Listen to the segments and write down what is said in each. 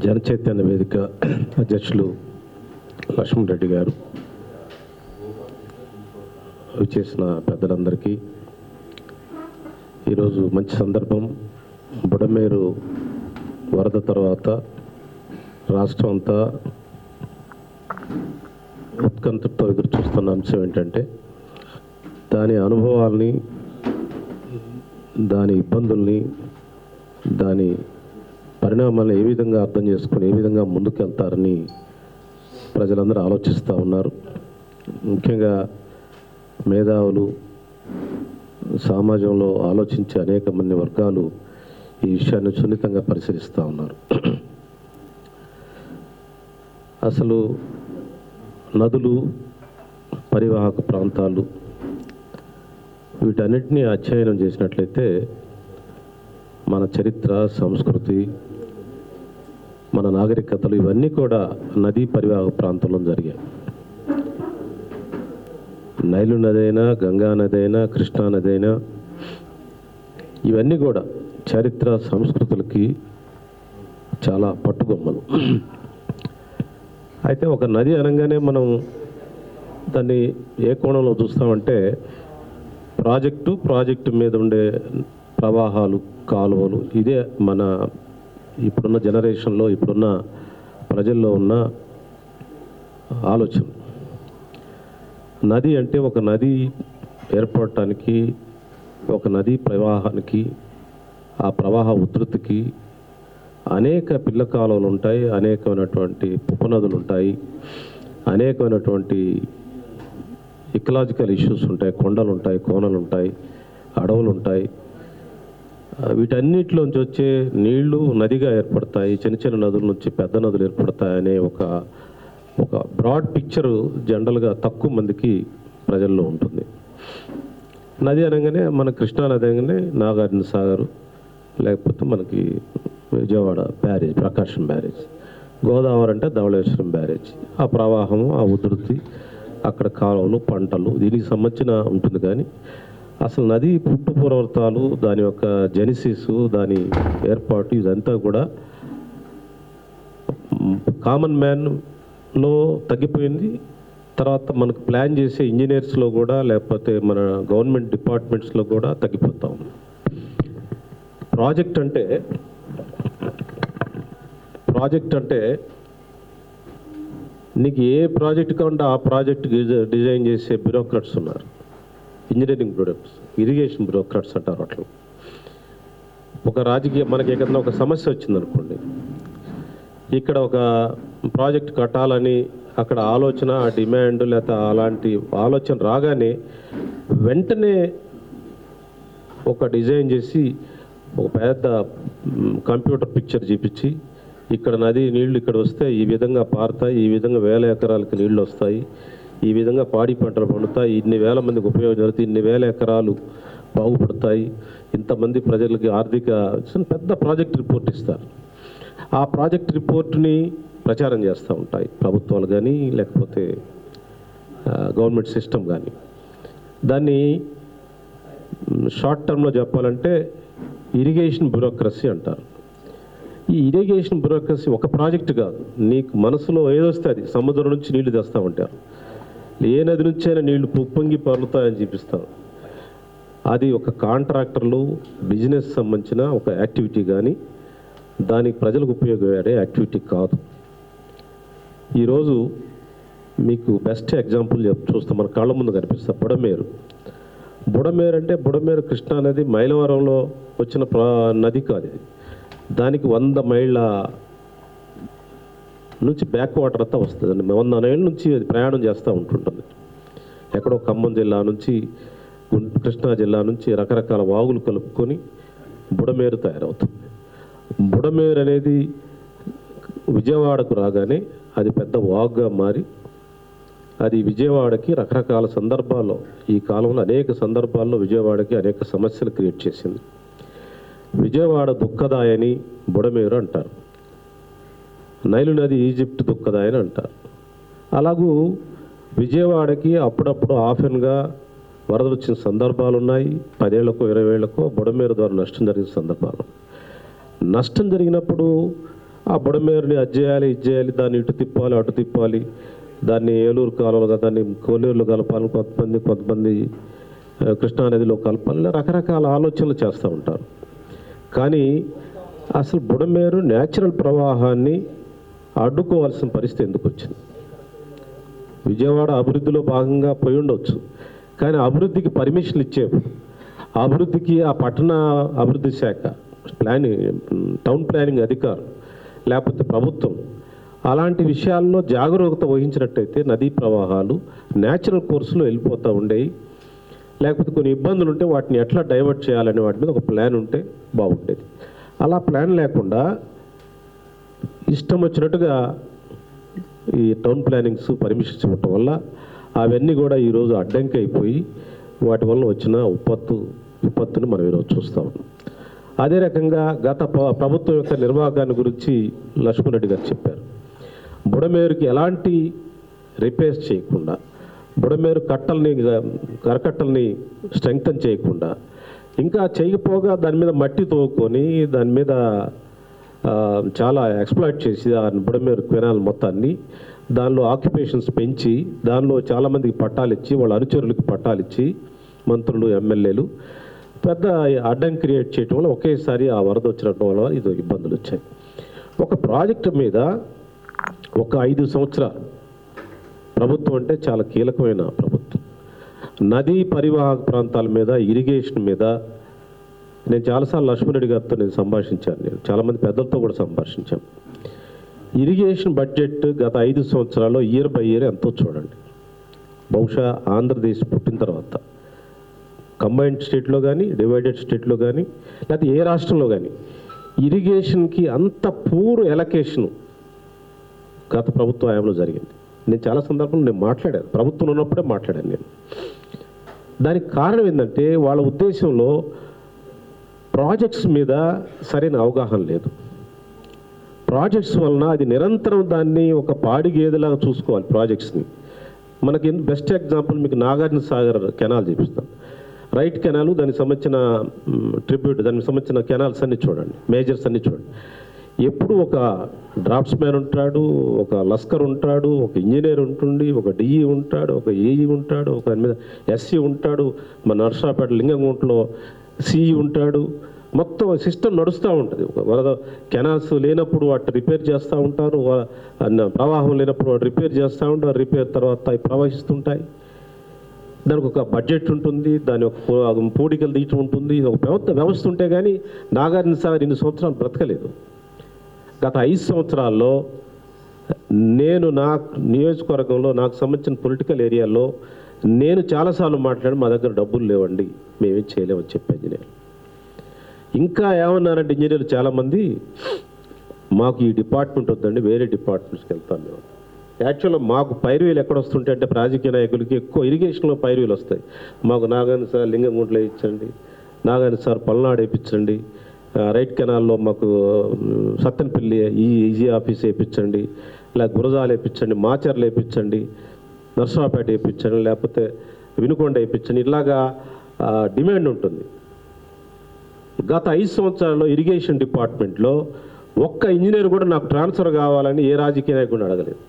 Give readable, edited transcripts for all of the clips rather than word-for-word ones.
జనచైతన్య వేదిక అధ్యక్షులు లక్ష్మణ్ రెడ్డి గారు, చేసిన పెద్దలందరికీ ఈరోజు మంచి సందర్భం. బుడమేరు వరద తర్వాత రాష్ట్రం అంతా ఉత్కంఠతో ఎదురు చూస్తున్న అంశం ఏంటంటే దాని అనుభవాల్ని, దాని ఇబ్బందుల్ని, దాని పరిణామాలను ఏ విధంగా అర్థం చేసుకుని ఏ విధంగా ముందుకెళ్తారని ప్రజలందరూ ఆలోచిస్తూ ఉన్నారు. ముఖ్యంగా మేధావులు, సమాజంలో ఆలోచించే అనేక మంది వర్గాలు ఈ విషయాన్ని సున్నితంగా పరిశీలిస్తూ ఉన్నారు. అసలు నదులు, పరివాహక ప్రాంతాలు వీటన్నిటినీ అధ్యయనం చేసినట్లయితే మన చరిత్ర, సంస్కృతి, మన నాగరికతలు ఇవన్నీ కూడా నదీ పరివాహక ప్రాంతంలో జరిగాయి. నైలు నది అయినా, గంగా నది అయినా, కృష్ణా నది అయినా ఇవన్నీ కూడా చరిత్ర, సంస్కృతులకి చాలా పట్టుగొమ్మలు. అయితే ఒక నది అనగానే మనం దాన్ని ఏ కోణంలో చూస్తామంటే ప్రాజెక్టు మీద ఉండే ప్రవాహాలు, కాలువలు, ఇదే మన ఇప్పుడున్న జనరేషన్లో, ఇప్పుడున్న ప్రజల్లో ఉన్న ఆలోచన. నది అంటే ఒక నది ఏర్పడటానికి, ఒక నదీ ప్రవాహానికి, ఆ ప్రవాహ ఉధృతికి అనేక పిల్ల కాలువలు ఉంటాయి, అనేకమైనటువంటి ఉపనదులు ఉంటాయి, అనేకమైనటువంటి ఇకలాజికల్ ఇష్యూస్ ఉంటాయి, కొండలు ఉంటాయి, కోనలు ఉంటాయి, అడవులు ఉంటాయి. వీటన్నిటిలోంచి వచ్చే నీళ్లు నదిగా ఏర్పడతాయి, చిన్న చిన్న నదుల నుంచి పెద్ద నదులు ఏర్పడతాయి అనే ఒక బ్రాడ్ పిక్చరు జనరల్గా తక్కువ మందికి ప్రజల్లో ఉంటుంది. నది అనగానే మన కృష్ణా నది అనగానే నాగార్జున సాగర్, లేకపోతే మనకి విజయవాడ బ్యారేజ్, ప్రకాశం బ్యారేజ్. గోదావరి అంటే ధవళేశ్వరం బ్యారేజ్. ఆ ప్రవాహము, ఆ ఉధృతి, అక్కడ కాలువలు, పంటలు, దీనికి సంబంధించిన ఉంటుంది. కానీ అసలు నది పుట్టుపూర్వతాలు, దాని యొక్క జెనిసిస్, దాని ఏర్పాటు ఇదంతా కూడా కామన్ మ్యాన్లో తగ్గిపోయింది. తర్వాత మనకు ప్లాన్ చేసే ఇంజనీర్స్లో కూడా, లేకపోతే మన గవర్నమెంట్ డిపార్ట్మెంట్స్లో కూడా తగ్గిపోతా ఉంది. ప్రాజెక్ట్ అంటే నీకు ఏ ప్రాజెక్ట్ కావాలంటే ఆ ప్రాజెక్ట్ డిజైన్ చేసే బ్యూరోక్రాట్స్ ఉన్నారు. ఇంజనీరింగ్ బ్యూరోక్రాట్స్, ఇరిగేషన్ బ్యూరోక్రాట్స్ అంటారు. అట్లా ఒక రాజకీయ మనకి ఏదైనా ఒక సమస్య వచ్చిందనుకోండి, ఇక్కడ ఒక ప్రాజెక్ట్ కట్టాలని అక్కడ ఆలోచన, డిమాండ్, లేకపోతే అలాంటి ఆలోచన రాగానే వెంటనే ఒక డిజైన్ చేసి ఒక పెద్ద కంప్యూటర్ పిక్చర్ చూపించి ఇక్కడ నది నీళ్లు ఇక్కడ వస్తే ఈ విధంగా పారుతాయి, ఈ విధంగా వేల ఎకరాలకు నీళ్లు వస్తాయి, ఈ విధంగా పాడి పంటలు పండుతాయి, ఇన్ని వేల మందికి ఉపయోగం జరుగుతుంది, ఇన్ని వేల ఎకరాలు బాగుపడతాయి, ఇంతమంది ప్రజలకి ఆర్థిక పెద్ద ప్రాజెక్ట్ రిపోర్ట్ ఇస్తారు. ఆ ప్రాజెక్ట్ రిపోర్ట్ని ప్రచారం చేస్తూ ఉంటాయి ప్రభుత్వాలు కానీ, లేకపోతే గవర్నమెంట్ సిస్టమ్ కానీ. దాన్ని షార్ట్ టర్మ్లో చెప్పాలంటే ఇరిగేషన్ బ్యూరోక్రసీ అంటారు. ఈ ఇరిగేషన్ బ్యూరోక్రసీ ఒక ప్రాజెక్ట్ కాదు, నీకు మనసులో ఏదొస్తే అది. సముద్రం నుంచి నీళ్లు తెస్తూ ఉంటారు, ఏ నది నుంచి అయినా నీళ్లు పొంగి పరులుతాయని చూపిస్తారు. అది ఒక కాంట్రాక్టర్లు, బిజినెస్ సంబంధించిన ఒక యాక్టివిటీ, కానీ దానికి ప్రజలకు ఉపయోగపడే యాక్టివిటీ కాదు. ఈరోజు మీకు బెస్ట్ ఎగ్జాంపుల్ చూస్తాం, మన కళ్ళ ముందు కనిపిస్తాం. బుడమేరు అంటే బుడమేరు కృష్ణా నది మైలవరంలో వచ్చిన నది కాదు. ఇది దానికి 100 మైళ్ళ నుంచి బ్యాక్ వాటర్ అంతా వస్తుంది. 100 మైళ్ళ నుంచి అది ప్రయాణం చేస్తూ ఉంటుంటుంది. ఎక్కడో ఖమ్మం జిల్లా నుంచి, కృష్ణా జిల్లా నుంచి రకరకాల వాగులు కలుపుకొని బుడమేరు తయారవుతుంది. బుడమేరు అనేది విజయవాడకు రాగానే అది పెద్ద వాగుగా మారి, అది విజయవాడకి రకరకాల సందర్భాల్లో, ఈ కాలంలో అనేక సందర్భాల్లో విజయవాడకి అనేక సమస్యలు క్రియేట్ చేసింది. విజయవాడ దుఃఖదాయని బుడమేరు అంటారు, నైలు నది ఈజిప్ట్ దుఃఖదాయని అంటారు. అలాగూ విజయవాడకి అప్పుడప్పుడు ఆఫెన్గా వరదలు వచ్చిన సందర్భాలు ఉన్నాయి. 10 ఏళ్లకో 20 ఏళ్లకో బుడమేరు ద్వారా నష్టం జరిగిన సందర్భాలు. నష్టం జరిగినప్పుడు ఆ బుడమేరుని అది చేయాలి ఇది చేయాలి, దాన్ని ఇటు తిప్పాలి అటు తిప్పాలి, దాన్ని ఏలూరు కాలువలుగా దాన్ని కోనేరులో కలపాలి, కొంతమంది కృష్ణానదిలో కలపాలి, ఇలా రకరకాల ఆలోచనలు చేస్తూ ఉంటారు. కానీ అసలు బుడమేరు న్యాచురల్ ప్రవాహాన్ని అడ్డుకోవాల్సిన పరిస్థితి ఎందుకు వచ్చింది? విజయవాడ అభివృద్ధిలో భాగంగా పోయి ఉండొచ్చు, కానీ అభివృద్ధికి పర్మిషన్ ఇచ్చేప్పుడు అభివృద్ధికి ఆ పట్టణ అభివృద్ధి శాఖ టౌన్ ప్లానింగ్ అధికారులు లేకపోతే ప్రభుత్వం అలాంటి విషయాల్లో జాగరూకత వహించినట్టయితే నదీ ప్రవాహాలు న్యాచురల్ కోర్సులో వెళ్ళిపోతూ ఉండేవి. లేకపోతే కొన్ని ఇబ్బందులు ఉంటే వాటిని ఎట్లా డైవర్ట్ చేయాలనే వాటి మీద ఒక ప్లాన్ ఉంటే బాగుండేది. అలా ప్లాన్ లేకుండా ఇష్టం వచ్చినట్టుగా ఈ టౌన్ ప్లానింగ్స్ పర్మిషన్స్ ఇవ్వటం వల్ల అవన్నీ కూడా ఈరోజు అడ్డంకి అయిపోయి వాటి వల్ల వచ్చిన విపత్తుని మనం ఈరోజు చూస్తూ ఉన్నాం. అదే రకంగా గత ప్రభుత్వం యొక్క నిర్వాహకాన్ని గురించి లక్ష్మణ్ రెడ్డి గారు చెప్పారు. బుడమేరుకి ఎలాంటి రిపేర్స్ చేయకుండా, బుడమేరు కరకట్టల్ని స్ట్రెంగ్తన్ చేయకుండా, ఇంకా చేయకపోగా దాని మీద మట్టి తోవుకొని దాని మీద చాలా ఎక్స్ప్లాయిట్ చేసి ఆ బుడమేరు కెనాల్ మొత్తాన్ని దానిలో ఆక్యుపేషన్స్ పెంచి దానిలో చాలామందికి పట్టాలిచ్చి వాళ్ళ అనుచరులకు పట్టాలిచ్చి మంత్రులు ఎమ్మెల్యేలు పెద్ద అడ్డం క్రియేట్ చేయటం వల్ల ఒకేసారి ఆ వరద వచ్చినట్టు వల్ల ఇది ఇబ్బందులు వచ్చాయి. ఒక ప్రాజెక్టు మీద ఒక 5 సంవత్సరాలు ప్రభుత్వం అంటే చాలా కీలకమైన ప్రభుత్వం. నదీ పరివాహక ప్రాంతాల మీద, ఇరిగేషన్ మీద నేను చాలాసార్లు లక్ష్మణ్ రెడ్డి గారితో నేను సంభాషించాను. నేను చాలామంది పెద్దలతో కూడా సంభాషించాను. ఇరిగేషన్ బడ్జెట్ గత 5 సంవత్సరాల్లో ఇయర్ బై ఇయర్ ఎంతో చూడండి. బహుశా ఆంధ్రప్రదేశ్ పుట్టిన తర్వాత కంబైన్డ్ స్టేట్లో కానీ, డివైడెడ్ స్టేట్లో కానీ, లేకపోతే ఏ రాష్ట్రంలో కానీ ఇరిగేషన్కి అంత పూర్ ఎలకేషన్ గత ప్రభుత్వ హయాంలో జరిగింది. నేను చాలా సందర్భంలో నేను మాట్లాడాను, ప్రభుత్వం ఉన్నప్పుడే మాట్లాడాను నేను. దానికి కారణం ఏంటంటే వాళ్ళ ఉద్దేశంలో ప్రాజెక్ట్స్ మీద సరైన అవగాహన లేదు. ప్రాజెక్ట్స్ వలన అది నిరంతరం దాన్ని ఒక పాడి గేదెలాగా చూసుకోవాలి ప్రాజెక్ట్స్ని. మనకి బెస్ట్ ఎగ్జాంపుల్ మీకు నాగార్జున సాగర్ కెనాల్ చూపిస్తాం. రైట్ కెనాల్, దానికి సంబంధించిన ట్రిబ్యూట్, దానికి సంబంధించిన కెనాల్స్ అన్నీ చూడండి, మేజర్స్ అన్నీ చూడండి. ఎప్పుడు ఒక డ్రాఫ్ట్స్ మ్యాన్ ఉంటాడు, ఒక లస్కర్ ఉంటాడు, ఒక ఇంజనీర్ ఉంటుంది, ఒక డిఈ ఉంటాడు, ఒక ఏఈ ఉంటాడు, ఒక దాని మీద ఎస్సీ ఉంటాడు, మన నర్సాపేట లింగంగుంటలో సిఈ ఉంటాడు. మొత్తం సిస్టమ్ నడుస్తూ ఉంటుంది. వరద కెనాల్స్ లేనప్పుడు వాటి రిపేర్ చేస్తూ ఉంటారు, ప్రవాహం లేనప్పుడు వాటి రిపేర్ చేస్తూ ఉంటారు, రిపేర్ తర్వాత అవి ప్రవహిస్తుంటాయి. దానికి ఒక బడ్జెట్ ఉంటుంది, దాని ఒక పూడికలు తీయటం ఉంటుంది, ఒక వ్యవస్థ ఉంటే కానీ నాగార్జున సాగర్ 2 సంవత్సరాలు బ్రతకలేదు. గత 5 సంవత్సరాల్లో నేను నా నియోజకవర్గంలో నాకు సంబంధించిన పొలిటికల్ ఏరియాలో నేను చాలాసార్లు మాట్లాడి మా దగ్గర డబ్బులు లేవండి, మేమేం చేయలేమని చెప్పి ఇంజనీర్. ఇంకా ఏమన్నారంటే ఇంజనీర్లు చాలామంది, మాకు ఈ డిపార్ట్మెంట్ వద్దండి, వేరే డిపార్ట్మెంట్స్కి వెళ్తాం మేము. యాక్చువల్గా మాకు పైరువీలు ఎక్కడ వస్తుంటే అంటే రాజకీయ నాయకులకి ఎక్కువ ఇరిగేషన్లో పైరువీలు వస్తాయి. మాకు నాగార్జున సార్ లింగంగుంటలో వేయించండి, నాగార్జున సార్ పల్నాడు వేయించండి, రైట్ కెనాల్లో మాకు సత్తెనపల్లి ఈజీ ఆఫీస్ వేయించండి, లేక గురజాలు వేయించండి, మాచర్లు వేయించండి, నర్సరావుపేట వేయించండి, లేకపోతే వినుకొండ వేయించండి, ఇలాగా డిమాండ్ ఉంటుంది. గత 5 సంవత్సరాల్లో ఇరిగేషన్ డిపార్ట్మెంట్లో ఒక్క ఇంజనీర్ కూడా నాకు ట్రాన్స్ఫర్ కావాలని ఏ రాజకీయ నాయకుడిని అడగలేదు.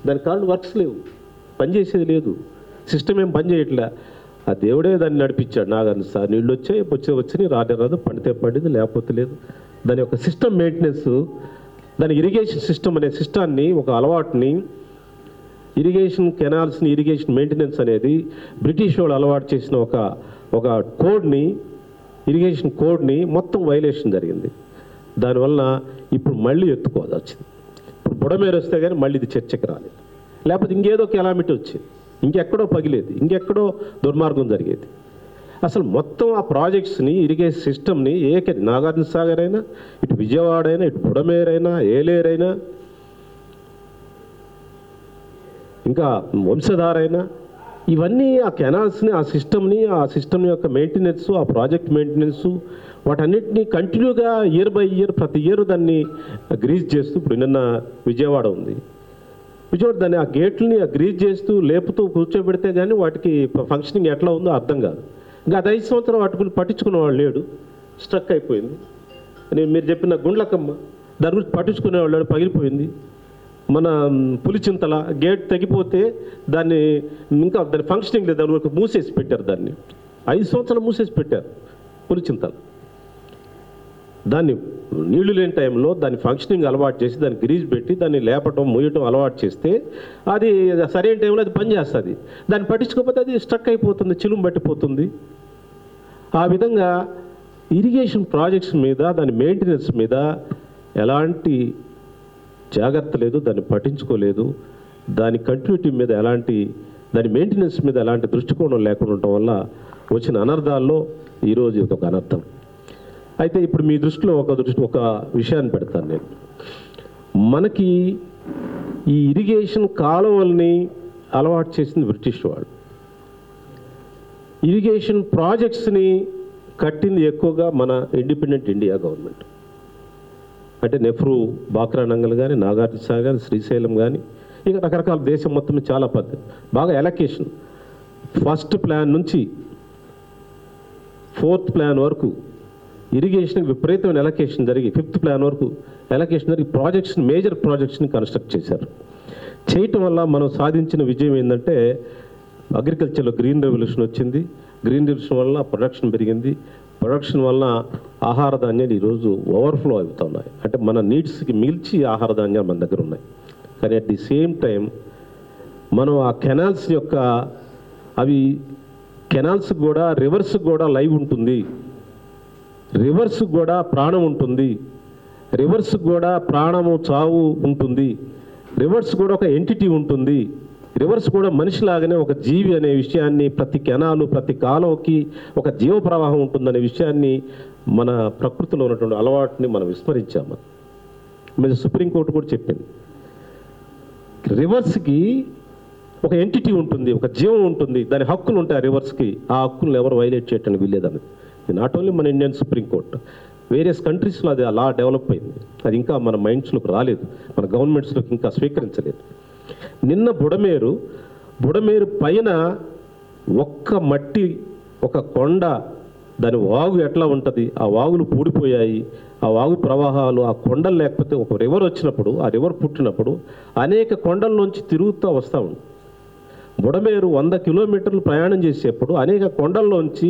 దానికి కారణం వర్క్స్ లేవు, పనిచేసేది లేదు, సిస్టమ్ ఏం పని చేయట్లే. ఆ దేవుడే దాన్ని నడిపించాడు. నాగార్జున సార్ నీళ్ళు వచ్చి రాదు, పండితే పండింది, లేకపోతే లేదు. దాని యొక్క సిస్టమ్ మెయింటెనెన్స్, దాని ఇరిగేషన్ సిస్టమ్ అనే సిస్టాన్ని, ఒక అలవాటుని, ఇరిగేషన్ కెనాల్స్ని, ఇరిగేషన్ మెయింటెనెన్స్ అనేది బ్రిటిష్ వాళ్ళు అలవాటు చేసిన ఒక కోడ్ని, ఇరిగేషన్ కోడ్ని మొత్తం వైలేషన్ జరిగింది. దానివల్ల ఇప్పుడు మళ్ళీ ఎత్తుకోవాల్సి వచ్చింది. ఇప్పుడు బుడమేరు వస్తే కానీ మళ్ళీ ఇది చర్చకి రాలేదు, లేకపోతే ఇంకేదో కెలామిటీ వచ్చింది, ఇంకెక్కడో పగిలేది, ఇంకెక్కడో దుర్మార్గం జరిగేది. అసలు మొత్తం ఆ ప్రాజెక్ట్స్ని, ఇరిగేషన్ సిస్టమ్ని నాగార్జున సాగర్ అయినా, ఇటు విజయవాడ అయినా, ఇటు బుడమేరైనా, ఏలేరైనా, ఇంకా వంశధార అయినా, ఇవన్నీ ఆ కెనాల్స్ని, ఆ సిస్టమ్ యొక్క మెయింటెనెన్స్, ఆ ప్రాజెక్ట్ మెయింటెనెన్స్, వాటన్నిటినీ కంటిన్యూగా ఇయర్ బై ఇయర్ ప్రతి ఇయర్ దాన్ని గ్రీజ్ చేస్తూ, ఇప్పుడు నిన్న విజయవాడ ఉంది, విజయవాడ దాన్ని ఆ గేట్లని గ్రీజ్ చేస్తూ లేపుతూ కూర్చోబెడితే కానీ వాటికి ఫంక్షనింగ్ ఎట్లా ఉందో అర్థం కాదు. ఇంకా అది 5 సంవత్సరాలు వాటి గురించి పట్టించుకున్న వాళ్ళు లేడు, స్ట్రక్ అయిపోయింది. మీరు చెప్పిన గుండ్లకమ్మ దాని గురించి పట్టించుకునేవాళ్ళు, పగిలిపోయింది. మన పులిచింతల గేట్ తెగిపోతే దాన్ని ఇంకా దాని ఫంక్షనింగ్ లేదు, దాని వరకు మూసేసి పెట్టారు. దాన్ని 5 సంవత్సరాలు మూసేసి పెట్టారు పులిచింతల. దాన్ని నీళ్లు లేని టైంలో దాన్ని ఫంక్షనింగ్ అలవాటు చేసి దాన్ని గ్రీజ్ పెట్టి దాన్ని లేపటం మూయటం అలవాటు చేస్తే అది సరైన టైంలో అది పనిచేస్తుంది. దాన్ని పట్టించుకోకపోతే అది స్ట్రక్ అయిపోతుంది, చిలుము పట్టిపోతుంది. ఆ విధంగా ఇరిగేషన్ ప్రాజెక్ట్స్ మీద దాని మెయింటెనెన్స్ మీద ఎలాంటి జాగ్రత్త లేదు, దాన్ని పట్టించుకోలేదు. దాని కంటిన్యూటీ మీద దాని మెయింటెనెన్స్ మీద ఎలాంటి దృష్టికోణం లేకుండా ఉండటం వల్ల వచ్చిన అనర్థాల్లో ఈరోజు ఇది ఒక అనర్థం. అయితే ఇప్పుడు మీ దృష్టిలో ఒక విషయాన్ని పెడతాను నేను. మనకి ఈ ఇరిగేషన్ కాలువల్ని అలవాటు చేసింది బ్రిటిష్ వాళ్ళు. ఇరిగేషన్ ప్రాజెక్ట్స్ని కట్టింది ఎక్కువగా మన ఇండిపెండెంట్ ఇండియా గవర్నమెంట్. అంటే నెహ్రూ బాక్రా నంగల్ కానీ, నాగార్జున సాగర్ కానీ, శ్రీశైలం కానీ, ఇక రకరకాల దేశం మొత్తం చాలా పద్ధతి బాగా ఎలకేషన్. ఫస్ట్ ప్లాన్ నుంచి 4th ప్లాన్ వరకు ఇరిగేషన్కి విపరీతమైన ఎలకేషన్ జరిగి 5th ప్లాన్ వరకు ఎలకేషన్ జరిగి మేజర్ ప్రాజెక్ట్స్ని కన్స్ట్రక్ట్ చేశారు. చేయటం వల్ల మనం సాధించిన విజయం ఏంటంటే అగ్రికల్చర్లో గ్రీన్ రెవల్యూషన్ వచ్చింది. గ్రీన్ రెవల్యూషన్ వల్ల ప్రొడక్షన్ పెరిగింది. ప్రొడక్షన్ వల్ల ఆహార ధాన్యాలు ఈరోజు ఓవర్ఫ్లో అవుతున్నాయి. అంటే మన నీడ్స్కి మిల్చి ఆహార ధాన్యాలు మన దగ్గర ఉన్నాయి. కానీ అట్ ది సేమ్ టైం మనం ఆ కెనాల్స్ యొక్క కెనాల్స్కి కూడా రివర్స్కి కూడా లైవ్ ఉంటుంది, రివర్స్కి కూడా ప్రాణం ఉంటుంది, రివర్స్కి కూడా ప్రాణము చావు ఉంటుంది, రివర్స్ కూడా ఒక ఎంటిటీ ఉంటుంది, రివర్స్ కూడా మనిషిలాగానే ఒక జీవి అనే విషయాన్ని, ప్రతి కెనాలు ప్రతి కాలువకి ఒక జీవ ప్రవాహం ఉంటుందనే విషయాన్ని మన ప్రకృతిలో ఉన్నటువంటి అలవాటుని మనం విస్మరించాము. మరి సుప్రీంకోర్టు కూడా చెప్పింది రివర్స్కి ఒక ఎంటిటీ ఉంటుంది, ఒక జీవం ఉంటుంది, దాని హక్కులు ఉంటాయి. రివర్స్కి ఆ హక్కులను ఎవరు వైలేట్ చేయటానికి వీల్లేదని. నాట్ ఓన్లీ మన ఇండియన్ సుప్రీంకోర్టు, వేరియస్ కంట్రీస్లో అది అలా డెవలప్ అయింది. అది ఇంకా మన మైండ్స్లోకి రాలేదు, మన గవర్నమెంట్స్లోకి ఇంకా స్వీకరించలేదు. నిన్న బుడమేరు పైన ఒక్క మట్టి, ఒక కొండ, దాని వాగు ఎట్లా ఉంటుంది, ఆ వాగులు పూడిపోయాయి. ఆ వాగు ప్రవాహాలు, ఆ కొండలు లేకపోతే ఒక రివర్ వచ్చినప్పుడు, ఆ రివర్ పుట్టినప్పుడు అనేక కొండల్లోంచి తిరుగుతూ వస్తూ ఉంది. బుడమేరు 100 కిలోమీటర్లు ప్రయాణం చేసేప్పుడు అనేక కొండల్లోంచి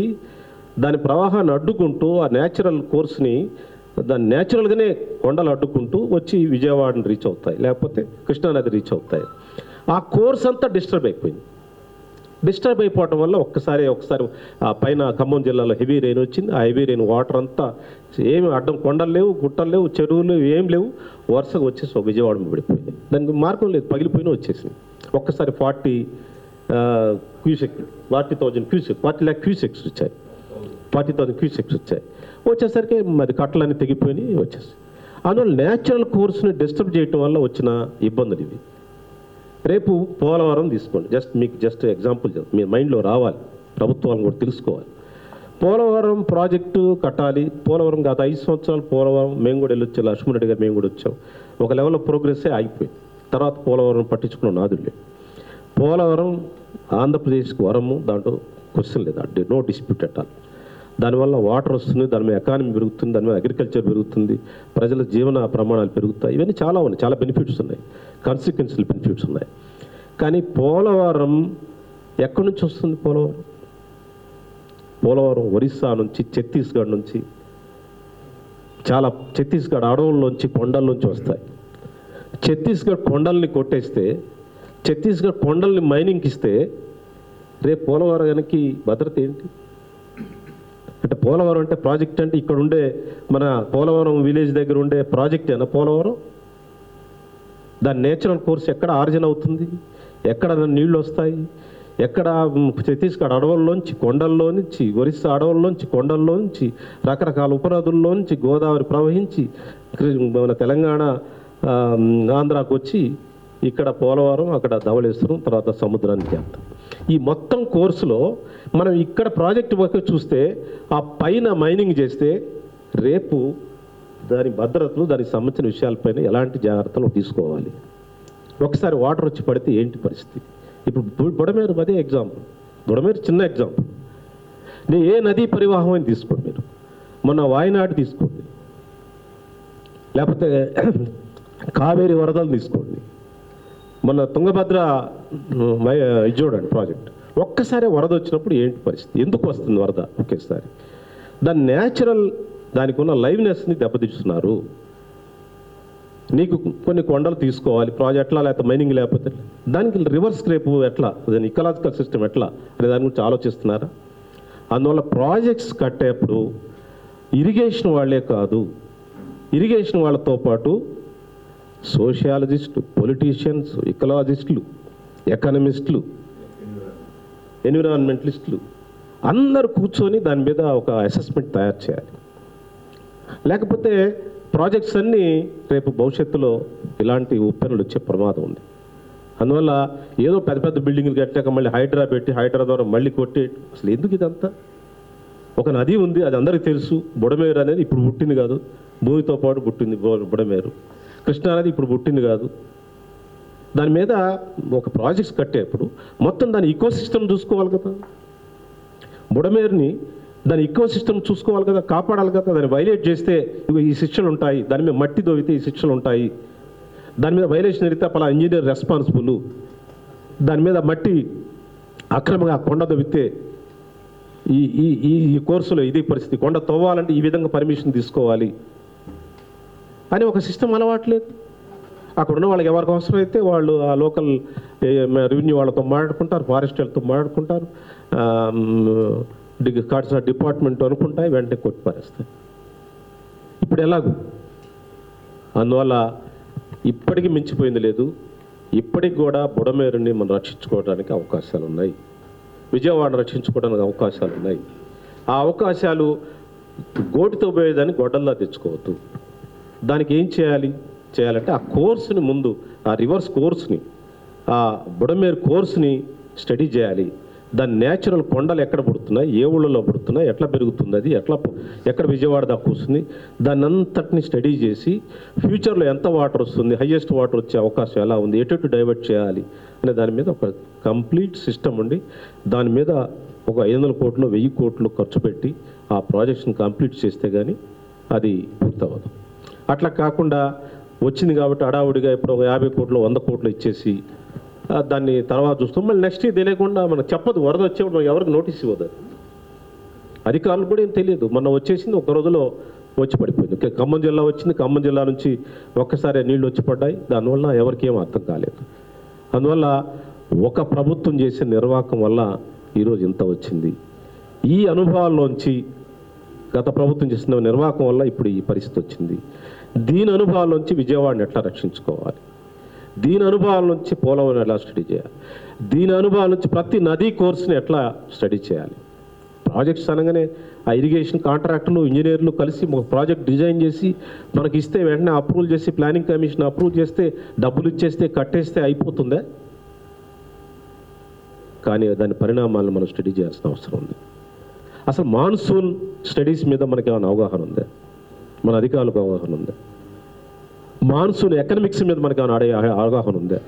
దాని ప్రవాహాన్ని అడ్డుకుంటూ ఆ న్యాచురల్ కోర్స్ని దాన్ని న్యాచురల్గానే కొండలు అడ్డుకుంటూ వచ్చి విజయవాడని రీచ్ అవుతాయి, లేకపోతే కృష్ణానది రీచ్ అవుతాయి. ఆ కోర్స్ అంతా డిస్టర్బ్ అయిపోయింది. డిస్టర్బ్ అయిపోవటం వల్ల ఒకసారి ఆ పైన ఖమ్మం జిల్లాలో హెవీ రెయిన్ వచ్చింది. ఆ హెవీ రెయిన్ వాటర్ అంతా ఏమి అడ్డం, కొండలు లేవు, గుట్టలు లేవు, చెరువులు ఏం లేవు, వరుసగా వచ్చేసి విజయవాడ పడిపోయింది. దానికి మార్గం లేదు, పగిలిపోయినా వచ్చేసింది. ఒక్కసారి 40,000 క్యూసెక్స్ 40 lakh క్యూసెక్స్ వచ్చాయి. 40,000 క్యూసెక్స్ వచ్చాయి. వచ్చేసరికి అది కట్టలన్నీ తెగిపోయినాయి వచ్చేసి. అందువల్ల న్యాచురల్ కోర్స్ని డిస్టర్బ్ చేయటం వల్ల వచ్చిన ఇబ్బందులు ఇవి. రేపు పోలవరం తీసుకోండి, మీకు ఎగ్జాంపుల్ మీ మైండ్లో రావాలి, ప్రభుత్వాలను కూడా తెలుసుకోవాలి. పోలవరం ప్రాజెక్టు కట్టాలి. పోలవరం గత 5 సంవత్సరాలు పోలవరం మేము కూడా వెళ్ళొచ్చాం, లక్ష్మణరెడ్డి గారు మేము కూడా వచ్చాం. ఒక లెవెల్లో ప్రోగ్రెస్సే ఆగిపోయింది. తర్వాత పోలవరం పట్టించుకున్న నాదులే. పోలవరం ఆంధ్రప్రదేశ్కి వరము, దాంట్లో క్వశ్చన్ లేదు, నో డిస్ప్యూట్ అట్ ఆల్. దానివల్ల వాటర్ వస్తుంది, దాని మీద ఎకానమీ పెరుగుతుంది, దాని మీద అగ్రికల్చర్ పెరుగుతుంది, ప్రజల జీవన ప్రమాణాలు పెరుగుతాయి. ఇవన్నీ చాలా ఉన్నాయి, చాలా బెనిఫిట్స్ ఉన్నాయి, కాన్సిక్వెన్షియల్ బెనిఫిట్స్ ఉన్నాయి. కానీ పోలవరం ఎక్కడి నుంచి వస్తుంది? పోలవరం ఒరిస్సా నుంచి, ఛత్తీస్గఢ్ నుంచి, ఛత్తీస్గఢ్ అడవుల్లోంచి, కొండల్లోంచి వస్తాయి. ఛత్తీస్గఢ్ కొండల్ని కొట్టేస్తే, ఛత్తీస్గఢ్ కొండల్ని మైనింగ్కి ఇస్తే రేపు పోలవరానికి భద్రత ఏంటి? అంటే పోలవరం అంటే ప్రాజెక్ట్ అంటే ఇక్కడ ఉండే మన పోలవరం విలేజ్ దగ్గర ఉండే ప్రాజెక్ట్ అయినా పోలవరం? దాని నేచురల్ కోర్స్ ఎక్కడ ఆర్జిన్ అవుతుంది? ఎక్కడ నీళ్ళు వస్తాయి? ఎక్కడ? ఛత్తీస్గఢ్ అడవుల్లోంచి, కొండల్లో నుంచి, ఒరిస్సా అడవుల్లోంచి, కొండల్లో నుంచి, రకరకాల ఉపనదుల్లో నుంచి గోదావరి ప్రవహించి మన తెలంగాణ ఆంధ్రాకు వచ్చి ఇక్కడ పోలవరం, అక్కడ ధవళేశ్వరం, తర్వాత సముద్రానికి వెళ్తాం. ఈ మొత్తం కోర్సులో మనం ఇక్కడ ప్రాజెక్టు వరకు చూస్తే ఆ పైన మైనింగ్ చేస్తే రేపు దాని భద్రతలు, దానికి సంబంధించిన విషయాలపైన ఎలాంటి జాగ్రత్తలు తీసుకోవాలి. ఒకసారి వాటర్ వచ్చి పడితే ఏంటి పరిస్థితి? ఇప్పుడు బుడమేరు అదే ఎగ్జాంపుల్. బుడమేరు చిన్న ఎగ్జాంపుల్. ఏ నదీ పరివాహం అని తీసుకోండి, మీరు మొన్న వాయనాడు తీసుకోండి, లేకపోతే కావేరి వరదలు తీసుకోండి, మన తుంగభద్ర ఇది చూడండి ప్రాజెక్ట్. ఒక్కసారి వరద వచ్చినప్పుడు ఏంటి పరిస్థితి, ఎందుకు వస్తుంది వరద ఒకేసారి? దాని న్యాచురల్, దానికి ఉన్న లైవ్నెస్ని దెబ్బతీస్తున్నారు. నీకు కొన్ని కొండలు తీసుకోవాలి ప్రాజెక్ట్లా, లేకపోతే మైనింగ్, లేకపోతే దానికి రివర్స్ రేపు ఎట్లా, దాని ఇకలాజికల్ సిస్టమ్ ఎట్లా అనే దాని గురించి ఆలోచిస్తున్నారా? అందువల్ల ప్రాజెక్ట్స్ కట్టేప్పుడు ఇరిగేషన్ వాళ్ళే కాదు, ఇరిగేషన్ వాళ్ళతో పాటు సోషియాలజిస్టులు, పొలిటీషియన్స్, ఇకలాజిస్టులు, ఎకనమిస్టులు, ఎన్విరాన్మెంటలిస్టులు అందరూ కూర్చొని దాని మీద ఒక అసెస్మెంట్ తయారు చేయాలి. లేకపోతే ప్రాజెక్ట్స్ అన్నీ రేపు భవిష్యత్తులో ఇలాంటి ఉప్పెనలు వచ్చే ప్రమాదం ఉంది. అందువల్ల ఏదో పెద్ద పెద్ద బిల్డింగ్లు కట్టాక మళ్ళీ హైడ్రా పెట్టి హైడ్రా ద్వారా మళ్ళీ కొట్టి, అసలు ఎందుకు ఇదంతా? ఒక నది ఉంది, అది అందరికీ తెలుసు. బుడమేరు అనేది ఇప్పుడు పుట్టింది కాదు, భూమితో పాటు పుట్టింది బుడమేరు. కృష్ణా అనేది ఇప్పుడు పుట్టింది కాదు. దాని మీద ఒక ప్రాజెక్ట్స్ కట్టేప్పుడు మొత్తం దాని ఈకోసిస్టమ్ చూసుకోవాలి కదా. బుడమేరుని దాని ఈకోసిస్టమ్ చూసుకోవాలి కదా, కాపాడాలి కదా. దాన్ని వైలేట్ చేస్తే ఈ శిక్షలు ఉంటాయి, దాని మీద మట్టి దోవితే ఈ శిక్షలు ఉంటాయి, దాని మీద వైలేషన్ జరిగితే పలా ఇంజనీర్ రెస్పాన్సిబుల్, దాని మీద మట్టి అక్రమంగా కొండ దొవితే ఈ ఈ ఈ కోర్సులో ఇది పరిస్థితి, కొండ తవ్వాలంటే ఈ విధంగా పర్మిషన్ తీసుకోవాలి అని ఒక సిస్టమ్ అలవాట్లేదు. అక్కడ ఉన్న వాళ్ళకి ఎవరికి అవసరం అయితే వాళ్ళు ఆ లోకల్ రెవెన్యూ వాళ్ళతో మాట్లాడుకుంటారు, ఫారెస్ట్ వాళ్ళతో మాట్లాడుకుంటారు, డిపార్ట్మెంట్ అనుకుంటాయి, వెంటనే కొట్టి పారేస్తాయి. ఇప్పుడు ఎలాగూ అందువల్ల ఇప్పటికీ మించిపోయింది లేదు. ఇప్పటికి కూడా బుడమేరుని మనం రక్షించుకోవడానికి అవకాశాలు ఉన్నాయి, విజయవాడను రక్షించుకోవడానికి అవకాశాలు ఉన్నాయి. ఆ అవకాశాలు గోటితో పోయేదాన్ని గొడ్డల్లా తెచ్చుకోవద్దు. దానికి ఏం చేయాలంటే ఆ కోర్సుని ముందు, ఆ రివర్స్ కోర్స్ని, ఆ బుడమేరు కోర్స్ని స్టడీ చేయాలి. దాని న్యాచురల్ కొండలు ఎక్కడ పుడుతున్నాయి, ఏ ఊళ్ళలో పుడుతున్నాయి, ఎట్లా పెరుగుతుంది, అది ఎక్కడ విజయవాడ దాకా వస్తుంది, దాన్ని అంతటిని స్టడీ చేసి ఫ్యూచర్లో ఎంత వాటర్ వస్తుంది, హయ్యెస్ట్ వాటర్ వచ్చే అవకాశం ఎలా ఉంది, ఎటు డైవర్ట్ చేయాలి అనే దాని మీద ఒక కంప్లీట్ సిస్టమ్ ఉండి దాని మీద ఒక 500 కోట్లు 1000 కోట్లు ఖర్చు పెట్టి ఆ ప్రాజెక్ట్స్ని కంప్లీట్ చేస్తే కానీ అది పూర్తవ్వదు. అట్లా కాకుండా వచ్చింది కాబట్టి హడావుడిగా ఇప్పుడు ఒక 50 కోట్లు 100 కోట్లు ఇచ్చేసి దాన్ని తర్వాత చూస్తాం, మళ్ళీ నెక్స్ట్ తెలియకుండా మనకు చెప్పదు. వరద వచ్చేప్పుడు ఎవరికి నోటీస్ ఇవ్వదు, అధికారులు కూడా ఏం తెలియదు. మొన్న వచ్చేసింది, ఒక రోజులో వచ్చి పడిపోయింది. ఖమ్మం జిల్లా వచ్చింది, ఖమ్మం జిల్లా నుంచి ఒక్కసారి నీళ్ళు వచ్చి పడ్డాయి, దానివల్ల ఎవరికి ఏం అర్థం కాలేదు. అందువల్ల ఒక ప్రభుత్వం చేసే నిర్వాహకం వల్ల ఈరోజు ఇంత వచ్చింది. ఈ అనుభవాల్లోంచి గత ప్రభుత్వం చేసిన నిర్వాహకం వల్ల ఇప్పుడు ఈ పరిస్థితి వచ్చింది. దీని అనుభవాల్లోంచి విజయవాడని ఎట్లా రక్షించుకోవాలి, దీని అనుభవాల నుంచి పోలవరం ఎలా స్టడీ చేయాలి, దీని అనుభవాల నుంచి ప్రతి నదీ కోర్సుని ఎట్లా స్టడీ చేయాలి. ప్రాజెక్ట్స్ అనగానే ఆ ఇరిగేషన్ కాంట్రాక్టర్లు, ఇంజనీర్లు కలిసి ఒక ప్రాజెక్ట్ డిజైన్ చేసి మనకి ఇస్తే వెంటనే అప్రూవల్ చేసి ప్లానింగ్ కమిషన్ అప్రూవ్ చేస్తే డబ్బులు ఇచ్చేస్తే కట్టేస్తే అయిపోతుందా? కానీ దాని పరిణామాలను మనం స్టడీ చేయాల్సిన అవసరం ఉంది. అసలు మాన్సూన్ స్టడీస్ మీద మనకి ఏమైనా అవగాహన ఉందా, మన అధికారులకు అవగాహన ఉందా? మాన్సూన్ ఎకనామిక్స్ మీద మనకి ఏమైనా అవగాహన ఉందా?